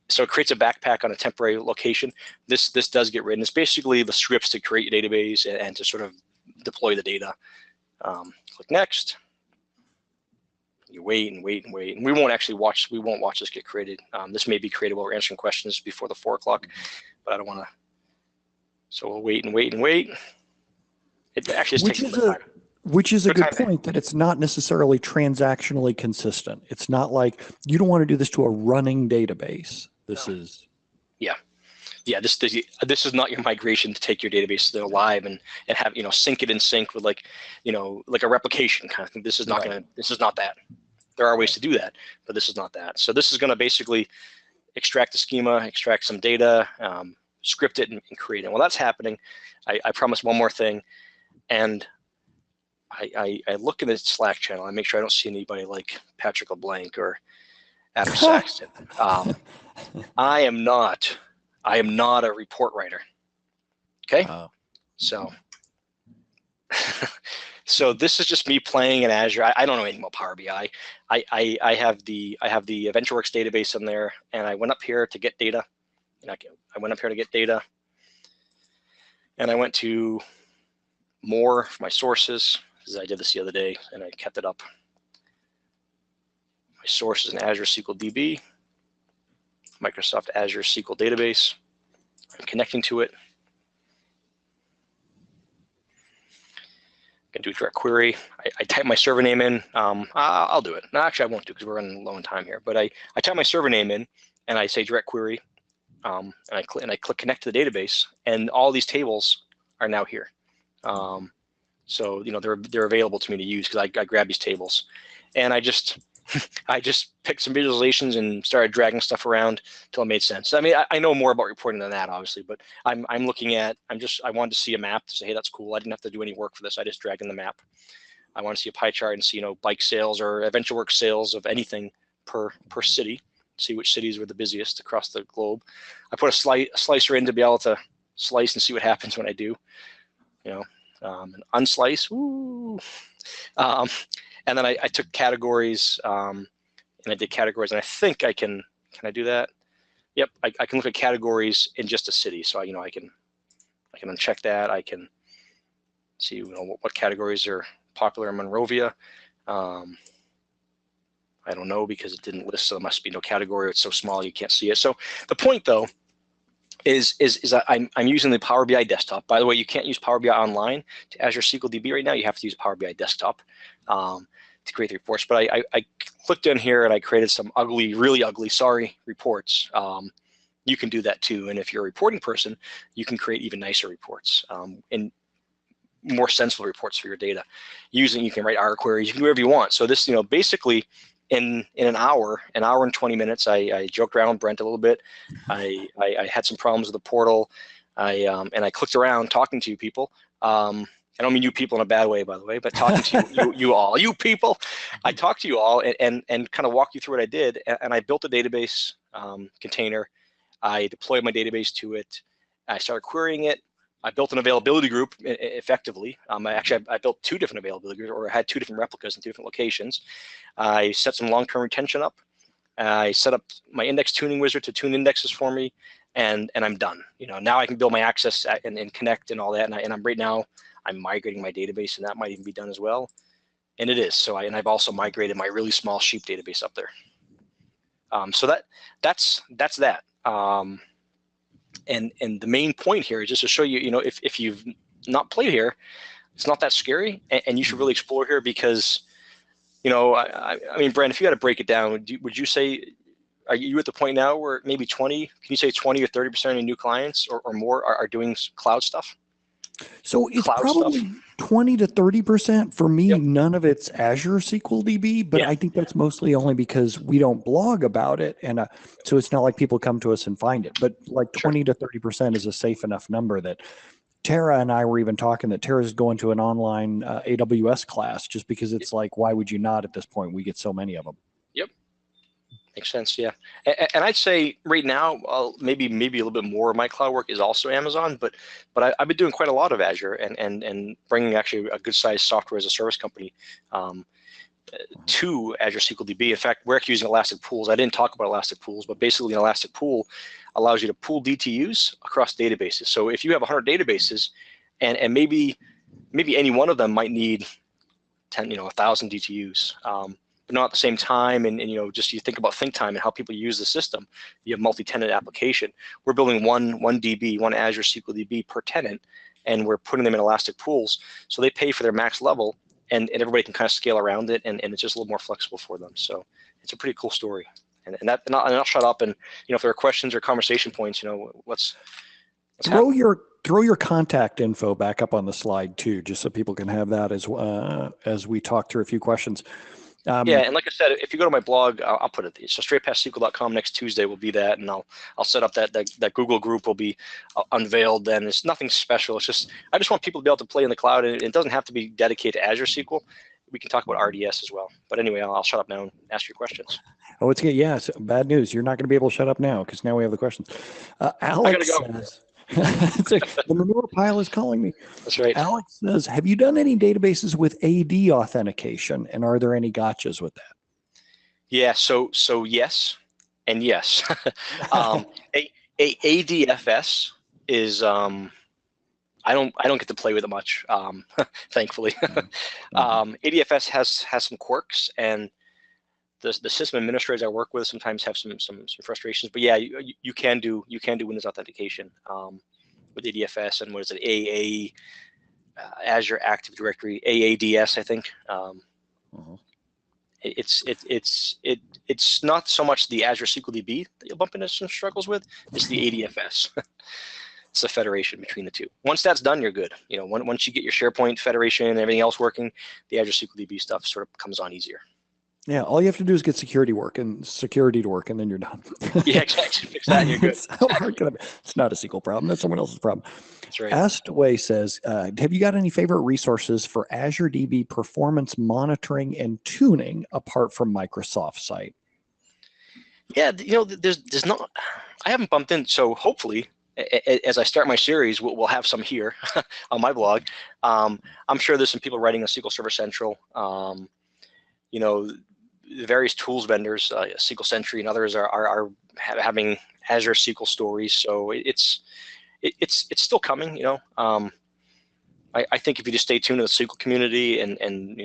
So it creates a backpack on a temporary location. This does get written. It's basically the scripts to create your database and to sort of deploy the data. Click next. You wait and wait and wait, and we won't watch this get created. This may be created while we're answering questions before the 4 o'clock, but I don't want to. So we'll wait and wait and wait. It actually just takes a little time. Which is a good point, that it's not necessarily transactionally consistent. It's not like you don't want to do this to a running database. This is. Yeah. This is not your migration to take your database to live and have sync it in sync with like a replication kind of thing. This is not This is not that. There are ways to do that, but this is not that. So this is going to basically extract the schema, extract some data, script it, and create it. While that's happening, I promise one more thing, and I look in the Slack channel. I make sure I don't see anybody like Patrick LeBlanc or Adam Saxton. I am not a report writer. Okay, so. So this is just me playing in Azure. I don't know anything about PowerBI. I have the VentureWorks database in there, and I went up here to get data. And I went up here to get data, and I went to more for my sources, because I did this the other day, and I kept it up. My sources in Azure SQL DB, Microsoft Azure SQL Database. I'm connecting to it. Can do a direct query. I type my server name in. I'll do it. No, actually, I won't do because we're running low on time here. But I type my server name in, and I say direct query, and I click connect to the database, and all these tables are now here. So they're available to me to use because I grab these tables, and I just picked some visualizations and started dragging stuff around until it made sense. I mean, I know more about reporting than that, obviously, but I wanted to see a map to say, hey, that's cool. I didn't have to do any work for this. I just dragged in the map. I want to see a pie chart and see, bike sales or VentureWorks sales of anything per city, see which cities were the busiest across the globe. I put a slicer in to be able to slice and see what happens when I do, and unslice, woo. And then I took categories, and I did categories, and I think can I do that? Yep, I can look at categories in just a city. So I can uncheck that. I can see what categories are popular in Monrovia. I don't know because it didn't list, so there must be no category. It's so small you can't see it. So the point though is that I'm using the Power BI desktop. By the way, you can't use Power BI online to Azure SQL DB right now. You have to use Power BI desktop to create the reports. But I clicked in here and I created some really ugly, sorry reports. You can do that too. And if you're a reporting person, you can create even nicer reports and more sensible reports for your data. You can write R queries, you can do whatever you want. So this, basically in an hour and 20 minutes, I joked around with Brent a little bit. I had some problems with the portal. And I clicked around talking to you people. I don't mean you people in a bad way, by the way, but talking to you people. I talked to you all and kind of walked you through what I did. And I built a database container. I deployed my database to it. I started querying it. I built an availability group effectively. I built 2 different availability groups, or I had 2 different replicas in 2 different locations. I set some long-term retention up. I set up my index tuning wizard to tune indexes for me, and I'm done. Now I can build my access and connect and all that. And I'm right now I'm migrating my database, and that might even be done as well. And it is. So I've also migrated my really small sheep database up there. So that's that. And the main point here is just to show you, if you've not played here, it's not that scary, and you should really explore here because, I mean, Brent, if you had to break it down, would you say, are you at the point now where maybe 20, can you say 20 or 30% of your new clients or more are doing cloud stuff? So it's probably 20 to 30% for me. Yep. None of it's Azure SQL DB, but I think that's mostly only because we don't blog about it. And so it's not like people come to us and find it, but like 20 to 30% is a safe enough number that Tara and I were even talking that Tara's going to an online AWS class just because it's like, why would you not at this point? We get so many of them. Yep. Makes sense, yeah. And I'd say right now, maybe a little bit more of my cloud work is also Amazon, but I've been doing quite a lot of Azure and bringing actually a good sized software as a service company to Azure SQL DB. In fact, we're actually using Elastic Pools. I didn't talk about Elastic Pools, but basically an Elastic Pool allows you to pool DTUs across databases. So if you have 100 databases, and maybe any one of them might need 1,000 DTUs. But not at the same time, and just you think about think time and how people use the system. You have multi-tenant application. We're building one DB, one Azure SQL DB per tenant, and we're putting them in Elastic Pools. So they pay for their max level, and everybody can kind of scale around it, and it's just a little more flexible for them. So it's a pretty cool story. And I'll shut up. And if there are questions or conversation points, let's throw your contact info back up on the slide too, just so people can have that as we talk through a few questions. Yeah, and like I said, if you go to my blog, I'll put it. So straightpasssql.com next Tuesday will be that, and I'll set up that Google group will be unveiled. Then it's nothing special. It's just I just want people to be able to play in the cloud, and it doesn't have to be dedicated to Azure SQL. We can talk about RDS as well. But anyway, I'll shut up now and ask your questions. Oh, it's good. Yeah, so bad news. You're not going to be able to shut up now because now we have the questions. Alex says, the manure pile is calling me. That's right. Alex says, have you done any databases with AD authentication, and are there any gotchas with that? Yeah, so yes and yes. ADFS is I don't get to play with it much, thankfully. ADFS has some quirks, and the system administrators I work with sometimes have some frustrations. But yeah, you can do Windows authentication with ADFS and what is it, Azure Active Directory, AADS, I think. It's not so much the Azure SQL DB that you'll bump into some struggles with. It's the ADFS. It's a federation between the two. Once that's done, you're good. Once you get your SharePoint federation and everything else working, the Azure SQL DB stuff sort of comes on easier. Yeah, all you have to do is get security to work, and then you're done. Yeah, exactly. Fix that, and you're good. It's not a SQL problem. That's someone else's problem. That's right. Astaway says, have you got any favorite resources for Azure DB performance monitoring and tuning apart from Microsoft site? Yeah, there's not. I haven't bumped in. So hopefully, as I start my series, we'll have some here on my blog. I'm sure there's some people writing on SQL Server Central. The various tools vendors, SQL Sentry and others are having Azure SQL stories. So it's still coming. I think if you just stay tuned to the SQL community and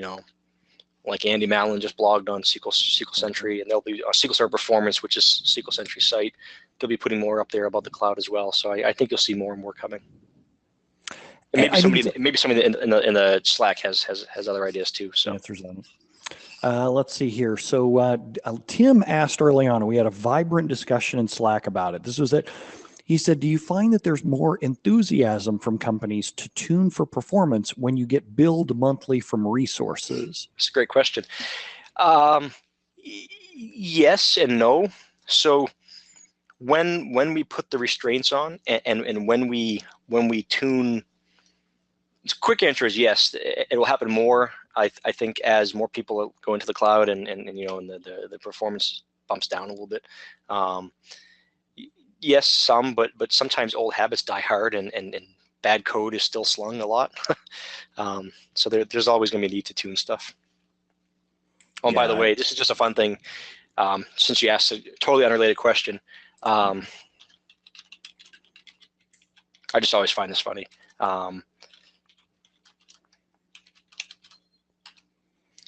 like Andy Mallon just blogged on SQL Sentry, and there'll be SQL Server Performance, which is SQL Sentry site. They'll be putting more up there about the cloud as well. So I think you'll see more and more coming. And maybe somebody in the Slack has other ideas too. So answers on it. Let's see here. So Tim asked early on, we had a vibrant discussion in Slack about it. This was it. He said, do you find that there's more enthusiasm from companies to tune for performance when you get billed monthly from resources? That's a great question. Yes and no. So when we put the restraints on, and when we tune, the quick answer is yes. It will happen more. I think as more people go into the cloud, and you know, and the performance bumps down a little bit. Yes, some, but sometimes old habits die hard, and bad code is still slung a lot. So there's always going to be a need to tune stuff. Oh, and by the way, this is just a fun thing. Since you asked a totally unrelated question, I just always find this funny.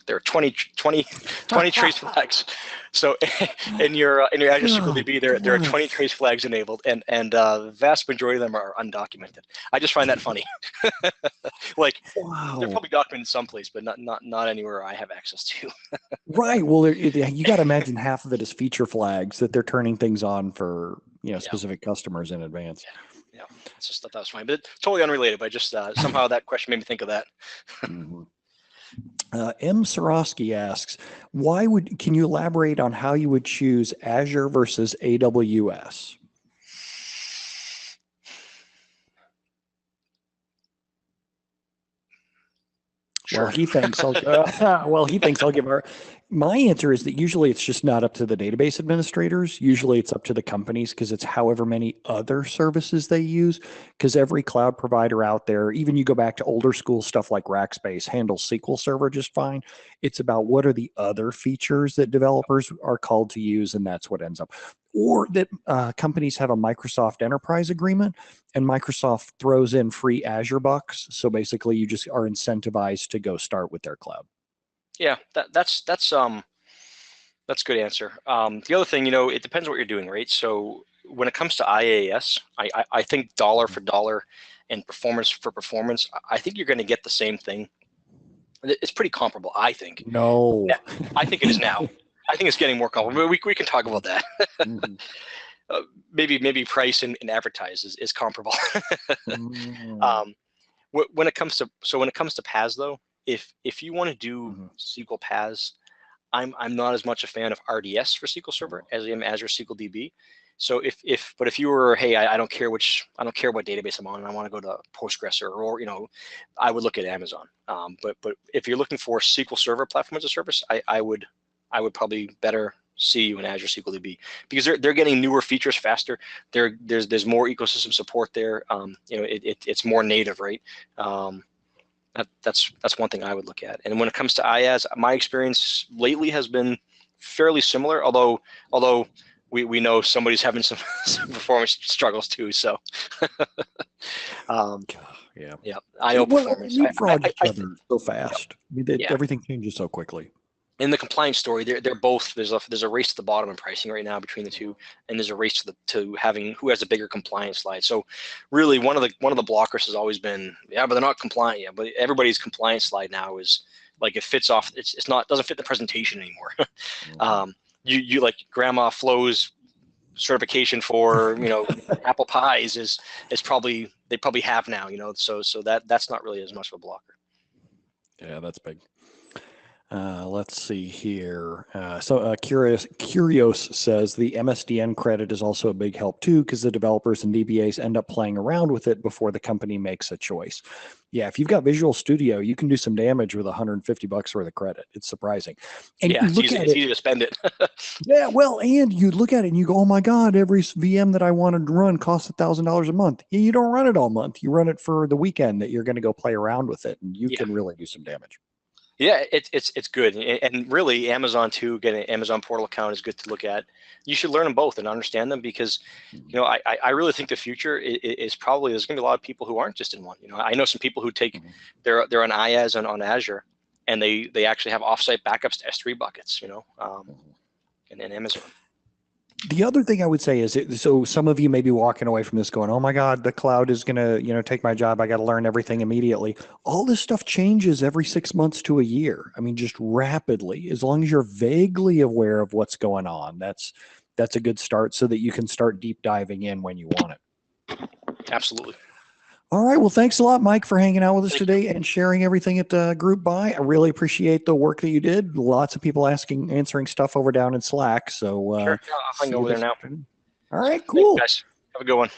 There are 20 trace flags. So in your Azure SQL DB, there are 20 trace flags enabled, and the vast majority of them are undocumented. I just find that funny. Like, Wow. they're probably documented someplace, but not anywhere I have access to. Right. Well, you got to imagine half of it is feature flags that they're turning things on for, you know, specific customers in advance. Yeah, it's just that was funny, but totally unrelated. But just somehow that question made me think of that. Mm-hmm. M. Sorosky asks, can you elaborate on how you would choose Azure versus AWS? Sure. Well, he thinks I'll give our. My answer is that usually it's just not up to the database administrators. Usually it's up to the companies, because it's however many other services they use. Because every cloud provider out there, even you go back to older school stuff like Rackspace, handles SQL Server just fine. It's about what are the other features that developers are called to use, and that's what ends up. Or that companies have a Microsoft Enterprise agreement, and Microsoft throws in free Azure bucks. So basically, you just are incentivized to go start with their cloud. Yeah, that's a good answer. The other thing, you know, it depends what you're doing, right? So when it comes to IaaS, I think dollar for dollar and performance for performance, I think you're going to get the same thing. It's pretty comparable, I think. No. I think it is now. I think it's getting more comparable. We can talk about that. Mm-hmm. Maybe price and advertise is comparable. When it comes to PaaS though, if you want to do SQL PaaS, I'm not as much a fan of RDS for SQL Server as I am Azure SQL DB. So if you were, hey, I don't care what database I'm on, and I want to go to Postgres or you know, I would look at Amazon. But if you're looking for SQL Server platform as a service, I would probably better see you in Azure SQL DB, because they're getting newer features faster. There's more ecosystem support there. You know, it's more native, right? That's one thing I would look at. And when it comes to IaaS, my experience lately has been fairly similar, although we know somebody's having some performance struggles too. So yeah, I know performance. You frog each other so fast. I mean, everything changes so quickly. In the compliance story, they're both, there's a race to the bottom in pricing right now between the two, and there's a race to having who has a bigger compliance slide. So really one of the blockers has always been, yeah, but they're not compliant yet. But everybody's compliance slide now is like, it fits off, doesn't fit the presentation anymore. You like Grandma Flo's certification for, you know, apple pies is probably, they probably have now, you know, so that's not really as much of a blocker. Yeah, that's big. Let's see here. Curios says the MSDN credit is also a big help too, because the developers and DBAs end up playing around with it before the company makes a choice. Yeah, if you've got Visual Studio, you can do some damage with $150 worth of credit. It's surprising. And yeah, it's easy to spend it. Yeah, well, and you look at it and you go, oh my God, every VM that I wanted to run costs $1,000 a month. Yeah, you don't run it all month. You run it for the weekend that you're going to go play around with it, and you can really do some damage. Yeah, it's good, and really Amazon too. Getting an Amazon Portal account is good to look at. You should learn them both and understand them, because you know, I really think the future is probably, there's going to be a lot of people who aren't just in one. You know, I know some people who take they're on IaaS and on Azure, and they actually have offsite backups to S3 buckets. You know, and Amazon. The other thing I would say is, so some of you may be walking away from this going, oh my God, the cloud is going to, you know, take my job. I got to learn everything immediately. All this stuff changes every 6 months to a year. I mean, just rapidly. As long as you're vaguely aware of what's going on, that's a good start, so that you can start deep diving in when you want it. Absolutely. All right. Well, thanks a lot, Mike, for hanging out with us Thank you. today and sharing everything at GroupBy. I really appreciate the work that you did. Lots of people answering stuff over down in Slack. So Sure. Yeah, I'll hang see you over there this now. afternoon. All right. Thanks, Cool. guys. Have a good one.